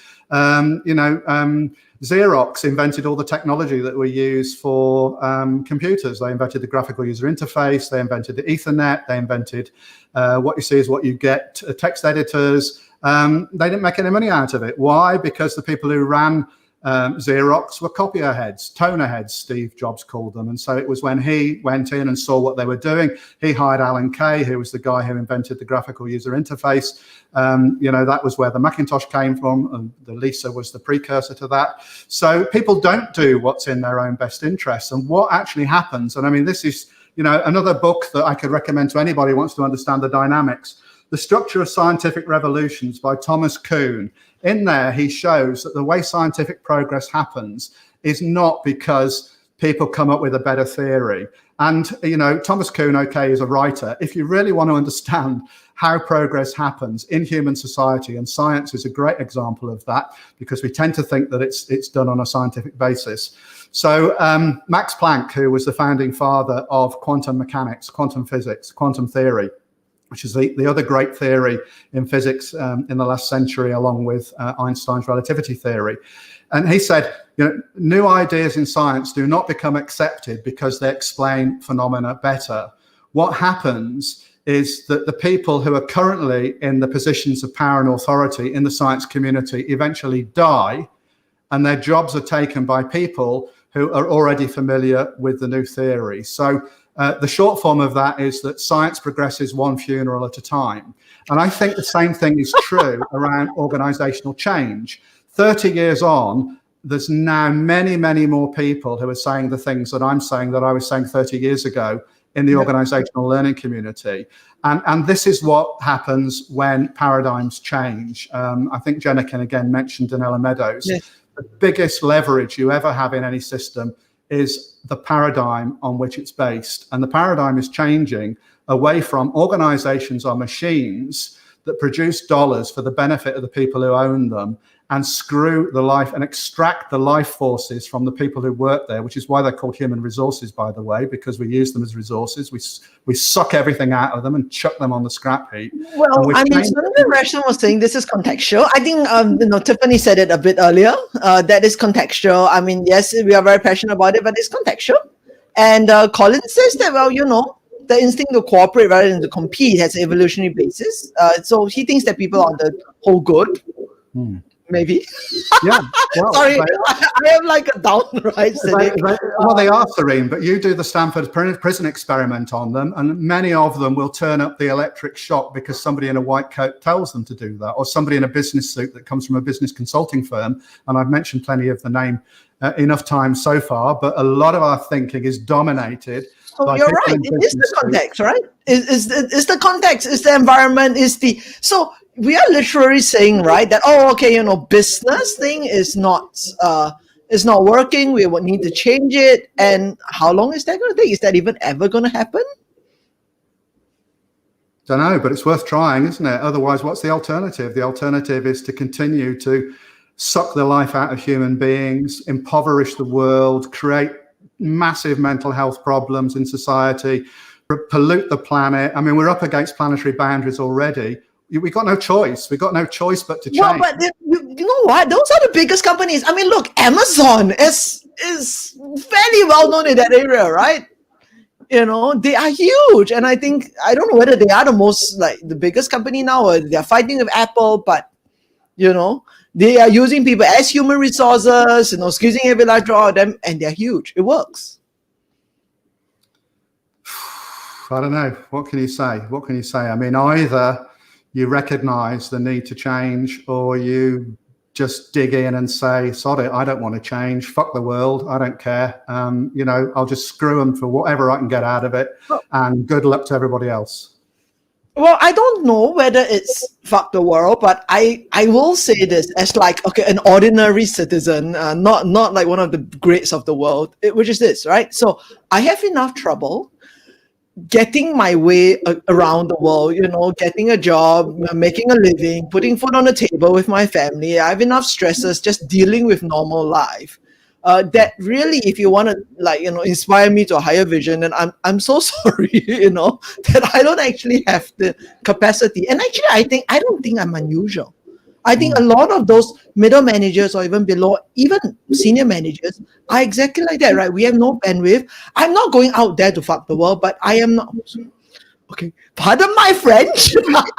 Xerox invented all the technology that we use for computers. They invented the graphical user interface. They invented the Ethernet. They invented what you see is what you get, text editors. They didn't make any money out of it. Why? Because the people who ran Xerox were copier heads, toner heads, Steve Jobs called them. And so it was when he went in and saw what they were doing, he hired Alan Kay, who was the guy who invented the graphical user interface. That was where the Macintosh came from, and the Lisa was the precursor to that. So people don't do what's in their own best interests. And what actually happens, and I mean, this is, another book that I could recommend to anybody who wants to understand the dynamics, The Structure of Scientific Revolutions by Thomas Kuhn. In there, he shows that the way scientific progress happens is not because people come up with a better theory. And, Thomas Kuhn, is a writer. If you really want to understand how progress happens in human society, and science is a great example of that, because we tend to think that it's done on a scientific basis. So Max Planck, who was the founding father of quantum mechanics, quantum physics, quantum theory, which is the other great theory in physics in the last century, along with Einstein's relativity theory. And he said, new ideas in science do not become accepted because they explain phenomena better. What happens is that the people who are currently in the positions of power and authority in the science community eventually die, and their jobs are taken by people who are already familiar with the new theory. So the short form of that is that science progresses one funeral at a time. And I think the same thing is true around organizational change. 30 years on, there's now many, many more people who are saying the things that I'm saying that I was saying 30 years ago in the organizational learning community. And this is what happens when paradigms change. I think Jenna again mentioned Danella Meadows. Yes. The biggest leverage you ever have in any system is the paradigm on which it's based. And the paradigm is changing away from organizations are machines that produce dollars for the benefit of the people who own them, and screw the life and extract the life forces from the people who work there, which is why they're called human resources, by the way, because we use them as resources. We suck everything out of them and chuck them on the scrap heap. Well, I mean, the Rachel was saying this is contextual. I think, Tiffany said it a bit earlier. That is contextual. I mean, yes, we are very passionate about it, but it's contextual. And Colin says that, well, the instinct to cooperate rather than to compete has an evolutionary basis. So he thinks that people are on the whole good. Maybe. Yeah. Well, sorry, I am like a downright cynic. Well, they are, Serene, but you do the Stanford prison experiment on them, and many of them will turn up the electric shock because somebody in a white coat tells them to do that, or somebody in a business suit that comes from a business consulting firm. And I've mentioned plenty of the name enough times so far, but a lot of our thinking is dominated. So you're right. It is the context, right? Is the context, is the environment, so we are literally saying, right, that, business thing is not working. We will need to change it. And how long is that going to take? Is that even ever going to happen? Don't know, but it's worth trying, isn't it? Otherwise, what's the alternative? The alternative is to continue to suck the life out of human beings, impoverish the world, create massive mental health problems in society, pollute the planet. I mean, we're up against planetary boundaries already. We've got no choice. We've got no choice but to change. Well, but you know what? Those are the biggest companies. I mean, look, Amazon is fairly well known in that area, right? They are huge, and I don't know whether they are the biggest company now, or they're fighting with Apple, but they are using people as human resources, squeezing every last draw of them, and they're huge. It works. I don't know. What can you say? I mean, either you recognize the need to change, or you just dig in and say, sod it, I don't want to change. Fuck the world. I don't care. I'll just screw them for whatever I can get out of it. And good luck to everybody else. Well, I don't know whether it's fuck the world, but I will say this as an ordinary citizen, not like one of the greats of the world, which is this, right? So I have enough trouble getting my way around the world, getting a job, making a living, putting food on the table with my family. I have enough stresses just dealing with normal life. That really, if you want to inspire me to a higher vision, then I'm so sorry, that I don't actually have the capacity. And actually, I don't think I'm unusual. I think a lot of those middle managers, or even below, even senior managers, are exactly like that, right? We have no bandwidth. I'm not going out there to fuck the world, but I am not. Okay, pardon my French. I'm not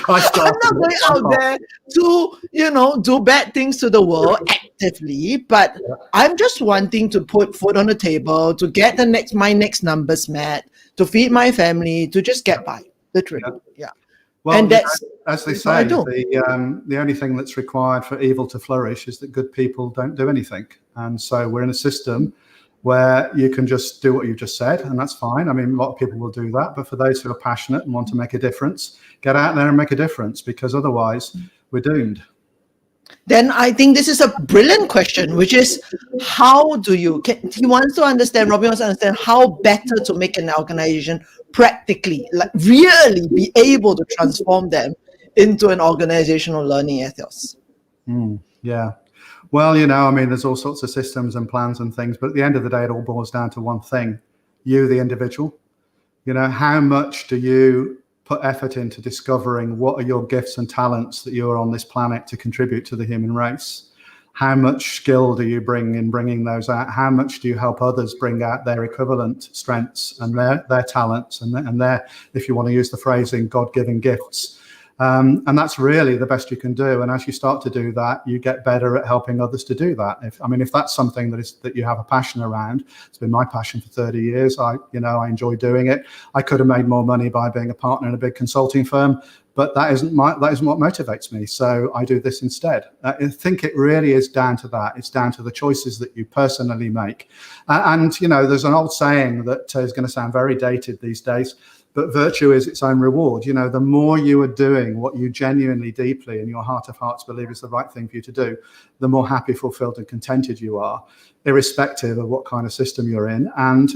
going out there to, do bad things to the world actively, but I'm just wanting to put food on the table, to get my next numbers met, to feed my family, to just get by, literally. Yeah. Well, and that's, as they say, the only thing that's required for evil to flourish is that good people don't do anything. And so we're in a system where you can just do what you've just said, and that's fine. I mean, a lot of people will do that. But for those who are passionate and want to make a difference, get out there and make a difference, because otherwise we're doomed. Then I think this is a brilliant question, which is, how do you, Robin wants to understand how better to make an organization practically, really be able to transform them into an organizational learning ethos. Yeah. Well, I mean, there's all sorts of systems and plans and things, but at the end of the day, it all boils down to one thing: you, the individual. How much do you put effort into discovering what are your gifts and talents that you're on this planet to contribute to the human race? How much skill do you bring in bringing those out? How much do you help others bring out their equivalent strengths and their talents and their, if you want to use the phrasing, God-given gifts? And that's really the best you can do. And as you start to do that, you get better at helping others to do that. If that's something that you have a passion around, it's been my passion for 30 years. I enjoy doing it. I could have made more money by being a partner in a big consulting firm, but that isn't what motivates me. So I do this instead. I think it really is down to that. It's down to the choices that you personally make. There's an old saying that is going to sound very dated these days, but virtue is its own reward. The more you are doing what you genuinely, deeply, in your heart of hearts believe is the right thing for you to do, the more happy, fulfilled, and contented you are, irrespective of what kind of system you're in. And,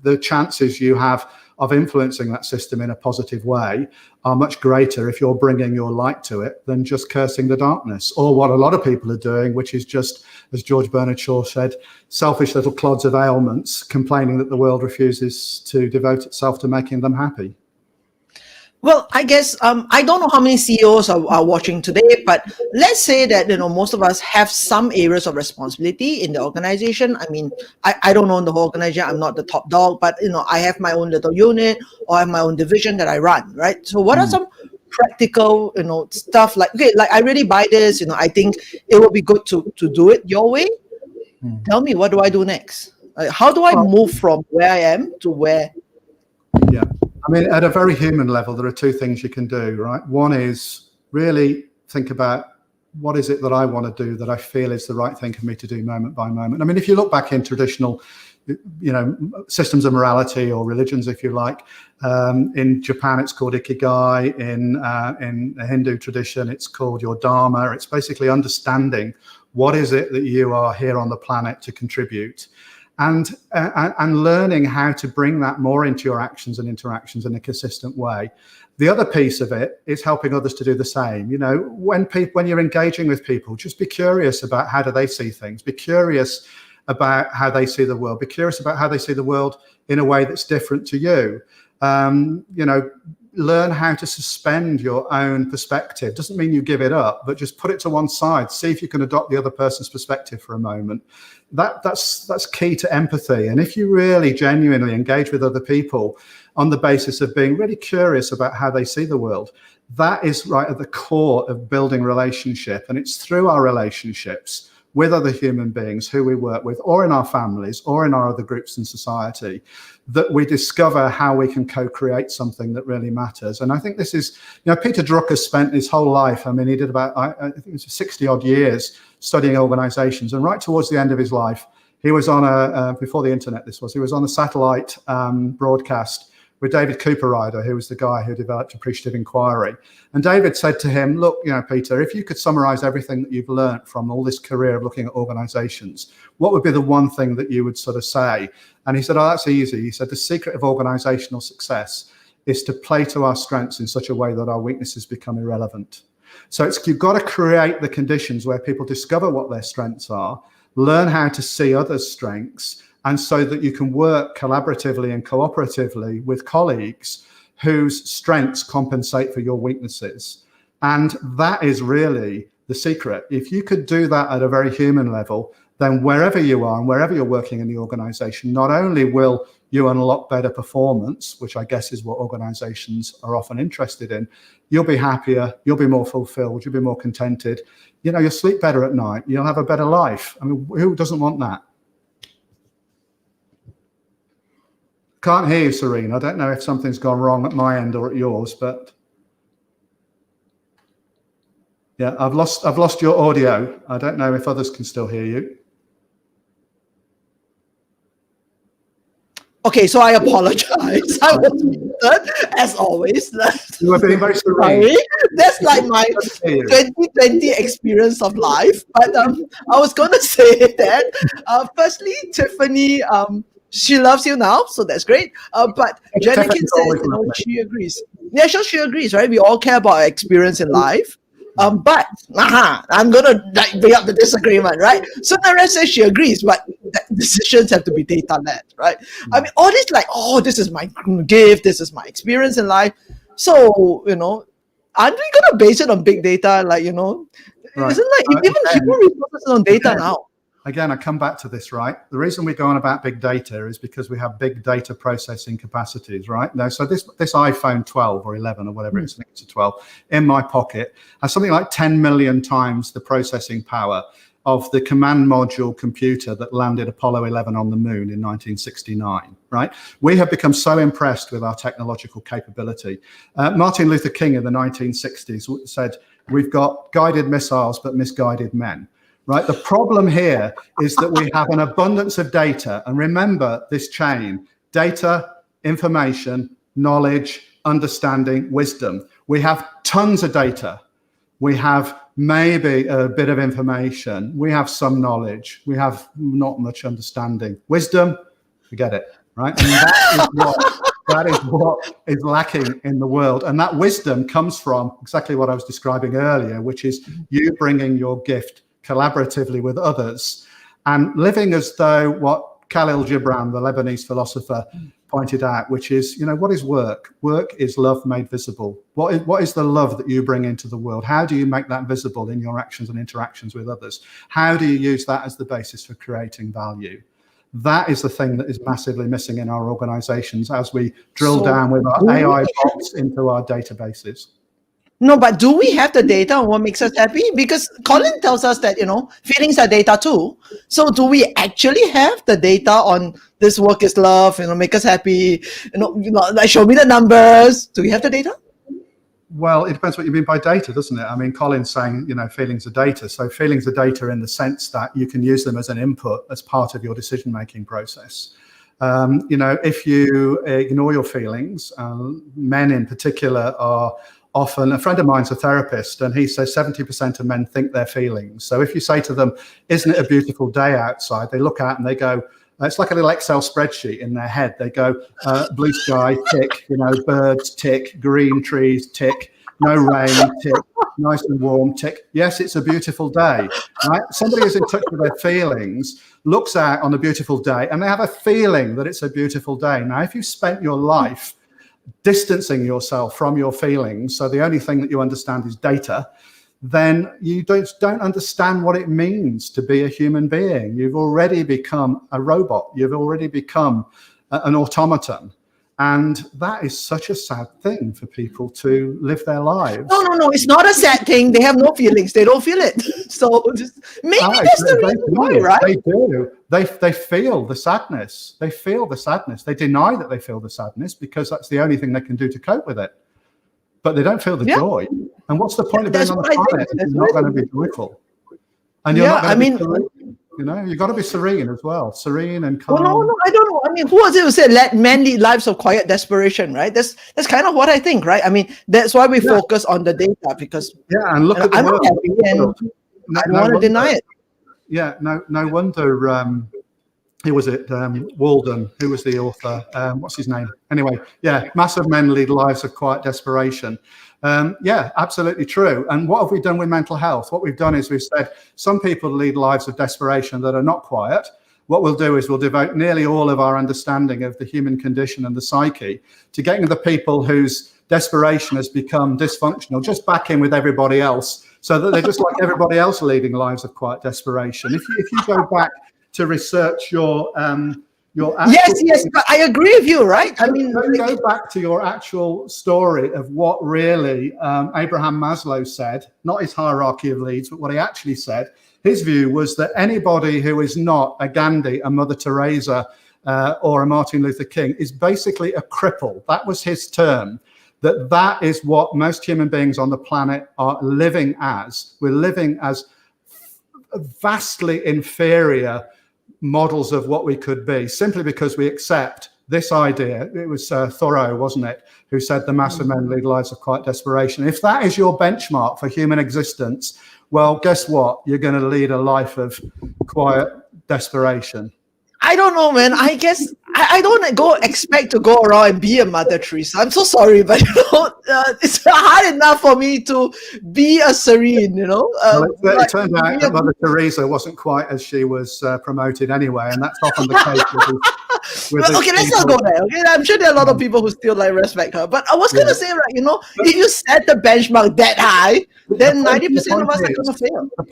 the chances you have of influencing that system in a positive way are much greater if you're bringing your light to it than just cursing the darkness, or what a lot of people are doing, which is just, as George Bernard Shaw said, selfish little clods of ailments, complaining that the world refuses to devote itself to making them happy. Well, I guess I don't know how many CEOs are watching today, but let's say that most of us have some areas of responsibility in the organization. I mean, I don't own the whole organization. I'm not the top dog, but I have my own little unit, or I have my own division that I run, right? So what are some practical stuff like I really buy this, I think it will be good to do it your way. Tell me, what do I do next? How do I move from where I am to where? Yeah. At a very human level, there are two things you can do, right? One is really think about, what is it that I want to do that I feel is the right thing for me to do moment by moment? If you look back in traditional, systems of morality or religions, if you like, in Japan, it's called ikigai. In the Hindu tradition, it's called your dharma. It's basically understanding what is it that you are here on the planet to contribute. And learning how to bring that more into your actions and interactions in a consistent way. The other piece of it is helping others to do the same. When you're engaging with people, just be curious about how do they see things. Be curious about how they see the world. Be curious about how they see the world in a way that's different to you. learn how to suspend your own perspective. Doesn't mean you give it up, but just put it to one side. See if you can adopt the other person's perspective for a moment. That's key to empathy. And if you really genuinely engage with other people on the basis of being really curious about how they see the world, that is right at the core of building relationship. And it's through our relationships with other human beings who we work with, or in our families, or in our other groups in society, that we discover how we can co-create something that really matters. And I think this is, Peter Drucker spent his whole life, he did about, I think it was 60 odd years studying organizations. And right towards the end of his life, he was on before the internet he was on a satellite broadcast with David Cooperrider, who was the guy who developed appreciative inquiry. And David said to him, look, Peter, if you could summarize everything that you've learned from all this career of looking at organizations, what would be the one thing that you would sort of say? And he said, oh, that's easy. He said, the secret of organizational success is to play to our strengths in such a way that our weaknesses become irrelevant. So you've got to create the conditions where people discover what their strengths are, learn how to see others' strengths, and so that you can work collaboratively and cooperatively with colleagues whose strengths compensate for your weaknesses. And that is really the secret. If you could do that at a very human level, then wherever you are and wherever you're working in the organization, not only will you unlock better performance, which I guess is what organizations are often interested in, you'll be happier, you'll be more fulfilled, you'll be more contented, you'll sleep better at night, you'll have a better life. Who doesn't want that? Can't hear you, Serene. I don't know if something's gone wrong at my end or at yours, but yeah, I've lost your audio. I don't know if others can still hear you. Okay, so I apologize. I was muted, as always. You were being very serene. Sorry. That's like my 2020 experience of life. But I was going to say that, firstly, Tiffany, she loves you now, so that's great. But Jenikin says, she agrees. Yeah, sure, she agrees, right? We all care about our experience in life. But I'm going to bring up the disagreement, right? So Nara says she agrees, but decisions have to be data-led, right? All this this is my gift, this is my experience in life. So, aren't we going to base it on big data? Right. Isn't even human resources on data now? Again, I come back to this, right? The reason we go on about big data is because we have big data processing capacities, right? Now, so this iPhone 12 or 11 or whatever it is, I think it's a 12, in my pocket has something like 10 million times the processing power of the command module computer that landed Apollo 11 on the moon in 1969, right? We have become so impressed with our technological capability. Martin Luther King in the 1960s said, we've got guided missiles but misguided men. Right. The problem here is that we have an abundance of data. And remember this chain: data, information, knowledge, understanding, wisdom. We have tons of data. We have maybe a bit of information. We have some knowledge. We have not much understanding. Wisdom, forget it. Right. And that is what is lacking in the world. And that wisdom comes from exactly what I was describing earlier, which is you bringing your gift collaboratively with others and living as though what Khalil Gibran, the Lebanese philosopher, pointed out, which is, what is work? Work is love made visible. What is the love that you bring into the world? How do you make that visible in your actions and interactions with others? How do you use that as the basis for creating value? That is the thing that is massively missing in our organizations as we drill down with our AI bots into our databases. No, but do we have the data on what makes us happy? Because Colin tells us that, feelings are data too. So do we actually have the data on this work is love, make us happy, show me the numbers. Do we have the data? Well, it depends what you mean by data, doesn't it? Colin's saying, feelings are data. So feelings are data in the sense that you can use them as an input as part of your decision-making process. If you ignore your feelings, men in particular are often, a friend of mine's a therapist, and he says 70% of men think their feelings. So if you say to them, isn't it a beautiful day outside? They look out and they go, it's like a little Excel spreadsheet in their head. They go, blue sky, tick, birds, tick, green trees, tick, no rain, tick, nice and warm, tick. Yes, it's a beautiful day, right? Somebody who's in touch with their feelings looks out on a beautiful day and they have a feeling that it's a beautiful day. Now, if you spent your life distancing yourself from your feelings, so the only thing that you understand is data, then you don't understand what it means to be a human being. You've already become a robot. You've already become an automaton. And that is such a sad thing for people to live their lives. No, it's not a sad thing. They have no feelings. They don't feel it. So maybe that's the reason why, right? They do. They feel the sadness. They feel the sadness. They deny that they feel the sadness because that's the only thing they can do to cope with it. But they don't feel the joy. And what's the point of being on the planet if you're not going to be joyful? And you're not going to be serene, you've got to be serene as well. Serene and calm. Well, no, I don't know. I mean, who was it who said let men lead lives of quiet desperation, right? That's kind of what I think, right? I mean, that's why we focus on the data because and look at the world. I don't want to deny it. Yeah, no wonder. Who was it? Walden. Who was the author? What's his name? Anyway, massive men lead lives of quiet desperation. Absolutely true. And what have we done with mental health? What we've done is we've said some people lead lives of desperation that are not quiet. What we'll do is we'll devote nearly all of our understanding of the human condition and the psyche to getting the people whose desperation has become dysfunctional just back in with everybody else, so that they're just like everybody else leading lives of quiet desperation. If you go back to research your yes, but I agree with you, right? I mean, go back to your actual story of what really Abraham Maslow said, not his hierarchy of needs, but what he actually said. His view was that anybody who is not a Gandhi, a Mother Teresa, or a Martin Luther King is basically a cripple. That was his term. That is what most human beings on the planet are living as. We're living as vastly inferior models of what we could be, simply because we accept this idea. It was Thoreau, wasn't it, who said the mass of men lead lives of quiet desperation. If that is your benchmark for human existence, well, guess what? You're going to lead a life of quiet desperation. I don't know, man. I guess I don't expect to go around and be a Mother Teresa. I'm so sorry, but it's hard enough for me to be a serene. It turned out that Mother Teresa wasn't quite as she was promoted anyway, and that's often the case. Okay, let's not go there. Okay, I'm sure there are a lot of people who still respect her. But I was going to say, if you set the benchmark that high, then 90% of us are going to fail. The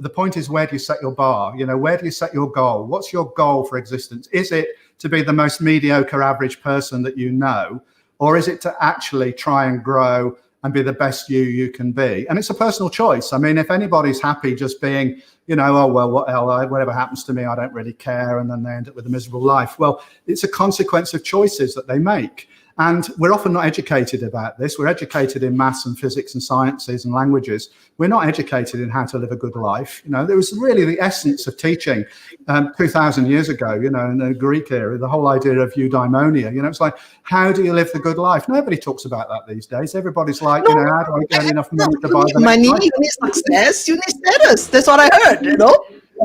point is, where do you set your bar? Where do you set your goal? What's your goal for existence? Is it to be the most mediocre average person that you know, or is it to actually try and grow and be the best you can be? And it's a personal choice. I mean, if anybody's happy just being, oh, well, whatever happens to me, I don't really care, and then they end up with a miserable life. Well, it's a consequence of choices that they make. And we're often not educated about this. We're educated in maths and physics and sciences and languages. We're not educated in how to live a good life. There was really the essence of teaching 2,000 years ago, in the Greek era, the whole idea of eudaimonia. It's like, how do you live the good life? Nobody talks about that these days. Everybody's like, how do I get enough money to buy the money? You need success. You need status. That's what I heard,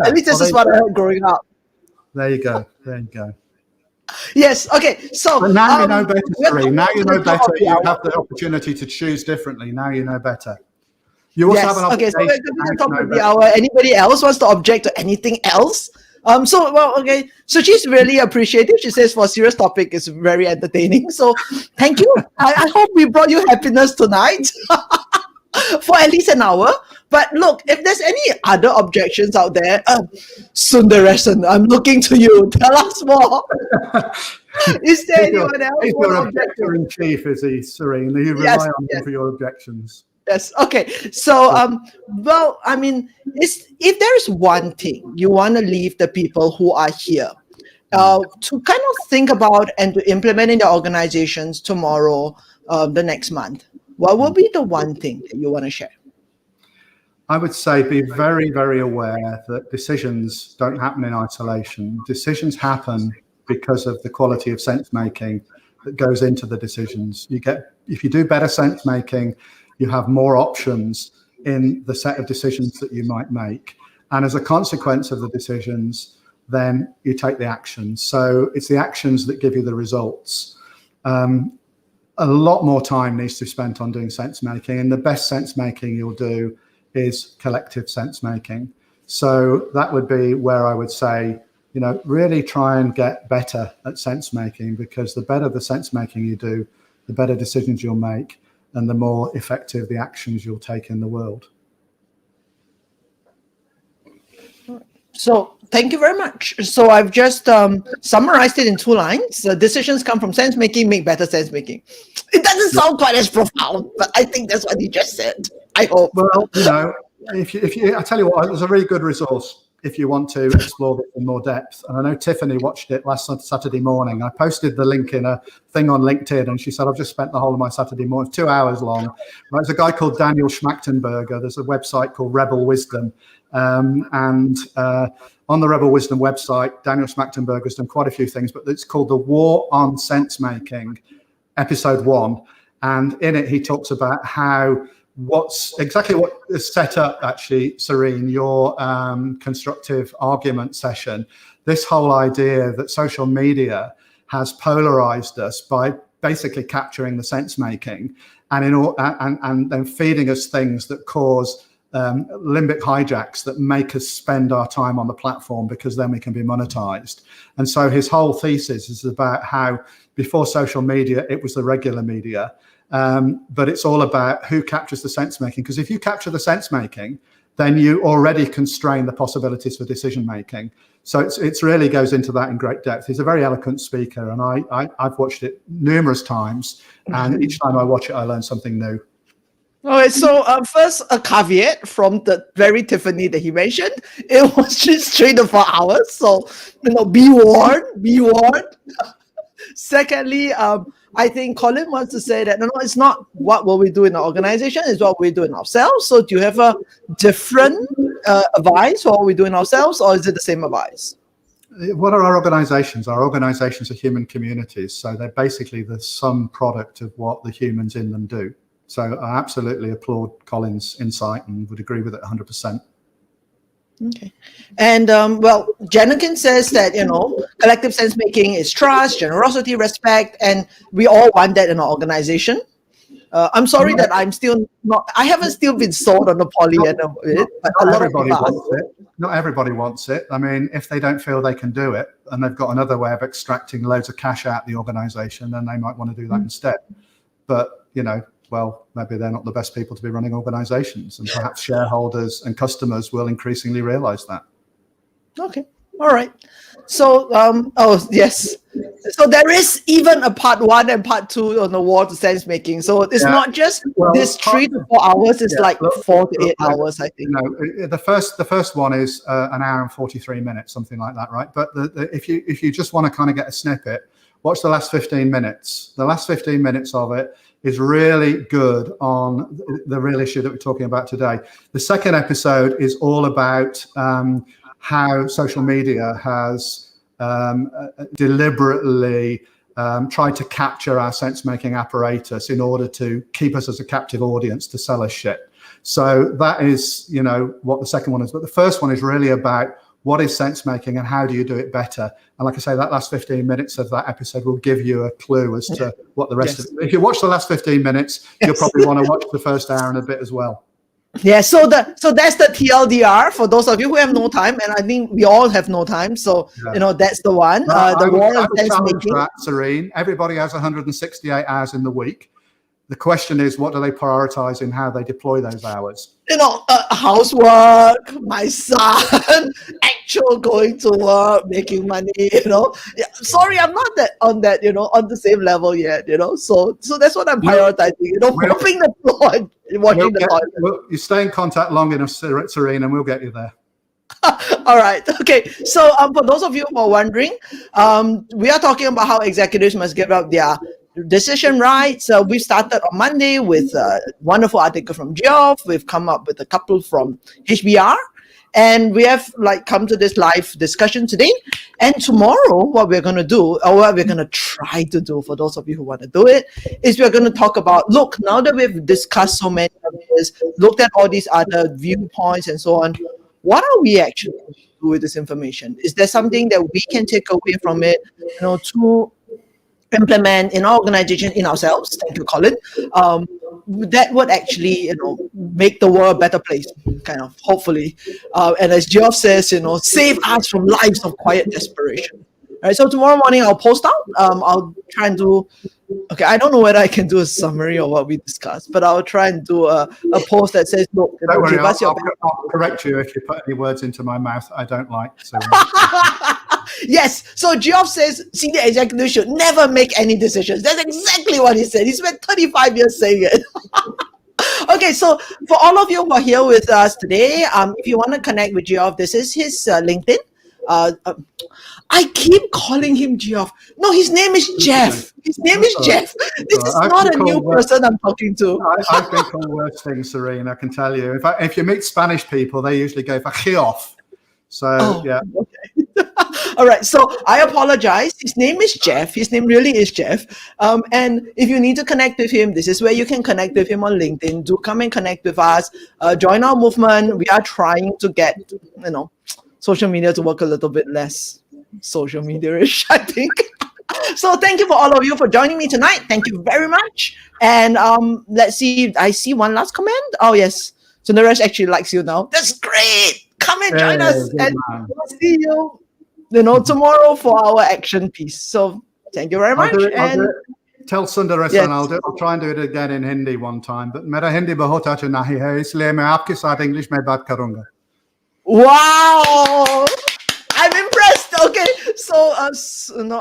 At least this is what I heard growing up. There you go. Yes. Okay. So but now you know better, Serene. Now you know better. You have the opportunity to choose differently. Now you know better. You also have an obligation. Okay. So we're going to top of the hour. Anybody else wants to object to anything else? So she's really appreciative. She says for a serious topic, it's very entertaining. So thank you. I hope we brought you happiness tonight for at least an hour. But look, if there's any other objections out there, Sundaresan, I'm looking to you. Tell us more. Is there anyone else? He's your objector in chief, is he, Serene? You rely on him for your objections. Yes. Okay. So, if there is one thing you want to leave the people who are here to kind of think about and to implement in their organizations tomorrow, the next month, what will be the one thing that you want to share? I would say be very, very aware that decisions don't happen in isolation. Decisions happen because of the quality of sense making that goes into the decisions. If you do better sense making, you have more options in the set of decisions that you might make. And as a consequence of the decisions, then you take the actions. So it's the actions that give you the results. A lot more time needs to be spent on doing sense making, and the best sense making you'll do is collective sense making. So that would be where I would say really try and get better at sense making, because the better the sense making you do, the better decisions you'll make, and the more effective the actions you'll take in the world. So thank you very much. So I've just summarized it in 2 lines. Decisions come from sense making, make better sense making. It doesn't sound quite as profound, but I think that's what you just said. I hope. Well, if you, I tell you what, there's a really good resource if you want to explore this in more depth. And I know Tiffany watched it last Saturday morning. I posted the link in a thing on LinkedIn, and she said, I've just spent the whole of my Saturday morning, 2 hours long. There's a guy called Daniel Schmachtenberger. There's a website called Rebel Wisdom. On the Rebel Wisdom website, Daniel Schmachtenberger has done quite a few things, but it's called The War on Sense Making, episode 1. And in it, he talks about how what's exactly what is set up, actually, Serene, your constructive argument session, this whole idea that social media has polarized us by basically capturing the sense making and then feeding us things that cause limbic hijacks that make us spend our time on the platform, because then we can be monetized. And so his whole thesis is about how before social media, it was the regular media. But it's all about who captures the sense making, because if you capture the sense making, then you already constrain the possibilities for decision making. So it's really goes into that in great depth. He's a very eloquent speaker, and I've watched it numerous times, and each time I watch it, I learn something new. All right, so first, a caveat from the very Tiffany that he mentioned. It was just 3 to 4 hours, so be warned. Secondly, I think Colin wants to say that no, it's not what will we do in our organization, it's what we do in ourselves. So do you have a different advice for what we do in ourselves, or is it the same advice? What are our organizations? Our organizations are human communities, so they're basically the sum product of what the humans in them do. So I absolutely applaud Colin's insight and would agree with it 100%. Okay. And well, Jenikin says that, collective sense making is trust, generosity, respect, and we all want that in our organization. I'm sorry that I haven't still been sold on the polyana bit, but not everybody wants it. Not everybody wants it. I mean, if they don't feel they can do it and they've got another way of extracting loads of cash out of the organization, then they might want to do that instead. But, well, maybe they're not the best people to be running organizations, and perhaps shareholders and customers will increasingly realize that. Okay. All right. So, oh, yes. So there is even a part 1 and part 2 on the war to sense making. So it's not just this 3 to 4 hours, it's like 4 to 8 hours, I think. The first one is an hour and 43 minutes, something like that, right? But if you just want to kind of get a snippet, watch the last 15 minutes. The last 15 minutes of it is really good on the real issue that we're talking about today. The second episode is all about how social media has deliberately tried to capture our sense-making apparatus in order to keep us as a captive audience to sell us shit. So that is, what the second one is. But the first one is really about what is sense making and how do you do it better? And like I say, that last 15 minutes of that episode will give you a clue as to what the rest of it. If you watch the last 15 minutes, you'll probably want to watch the first hour and a bit as well. Yeah, so that's the TLDR for those of you who have no time, and I think we all have no time. So that's the one. The war on sense making. Serene. Everybody has 168 hours in the week. The question is, what do they prioritize in how they deploy those hours? Housework, my son, actual going to work, making money, Sorry, I'm not on the same level yet, So that's what I'm prioritizing, mopping the floor and watching the toilet. You stay in contact long enough, Serene, and we'll get you there. All right. Okay. So for those of you who are wondering, we are talking about how executives must give up their decision rights. We started on Monday with a wonderful article from Geoff. We've come up with a couple from HBR, and we have come to this live discussion today. And tomorrow, what we're going to do, or what we're going to try to do, for those of you who want to do it, is we're going to talk about, look, now that we've discussed so many of this, looked at all these other viewpoints and so on, what are we actually going to do with this information? Is there something that we can take away from it, to implement in our organization, in ourselves? Thank you, Colin. That would actually, make the world a better place, kind of, hopefully. And as Geoff says, save us from lives of quiet desperation. All right, so tomorrow morning I'll post out. I'll try and do. Okay, I don't know whether I can do a summary of what we discussed, but I'll try and do a post that says, "Look, Don't worry, give us your." I'll correct you if you put any words into my mouth I don't like. So. Yes. So Geoff says senior executives should never make any decisions. That's exactly what he said. He spent 35 years saying it. Okay, so for all of you who are here with us today, if you want to connect with Geoff, this is his LinkedIn. I keep calling him Geoff. No, his name is Geoff. His name is Geoff. This is not a new person I'm talking to. I've been called worse things, Serene, I can tell you. If you meet Spanish people, they usually go for Geoff. So, yeah. Okay. All right. So I apologize. His name is Geoff. His name really is Geoff. And if you need to connect with him, this is where you can connect with him on LinkedIn. Do come and connect with us. Join our movement. We are trying to get, social media to work a little bit less social media-ish, I think. So thank you for all of you for joining me tonight. Thank you very much. And let's see. I see one last comment. Oh, yes. Sundaresh actually likes you now. That's great. Come and join us. And we'll see you, tomorrow for our action piece. So thank you very much. I'll do it. Tell Sundaresh, yes. I'll try and do it again in Hindi one time. But मेरा हिंदी बहुत अच्छा नहीं है, इसलिए मैं आपके साथ English में बात करूँगा. Wow. I'm impressed. Okay, so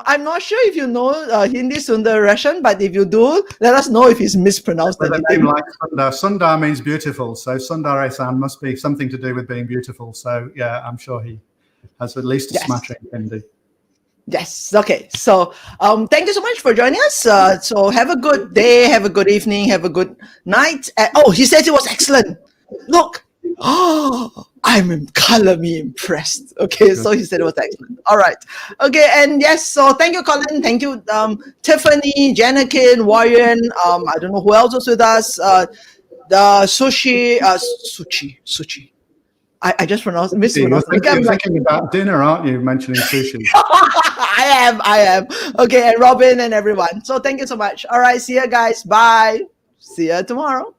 I'm not sure if you know Hindi Sundareshan, but if you do, let us know if he's mispronounced anything. A name like Sundar. Sundar means beautiful, so Sundaresan must be something to do with being beautiful. So yeah, I'm sure he has at least a smattering Hindi. Yes. Okay. So thank you so much for joining us. So have a good day, have a good evening, have a good night. He says it was excellent. Look. Oh, I'm color me impressed. Okay, so he said it was excellent. All right. Okay, and yes, so thank you, Colin. Thank you, Tiffany, Janakin, Warren. I don't know who else was with us. The Sushi. I just mispronounced. You're thinking about dinner, aren't you? Mentioning sushi. I am. Okay, and Robin and everyone. So thank you so much. All right, see you guys. Bye. See you tomorrow.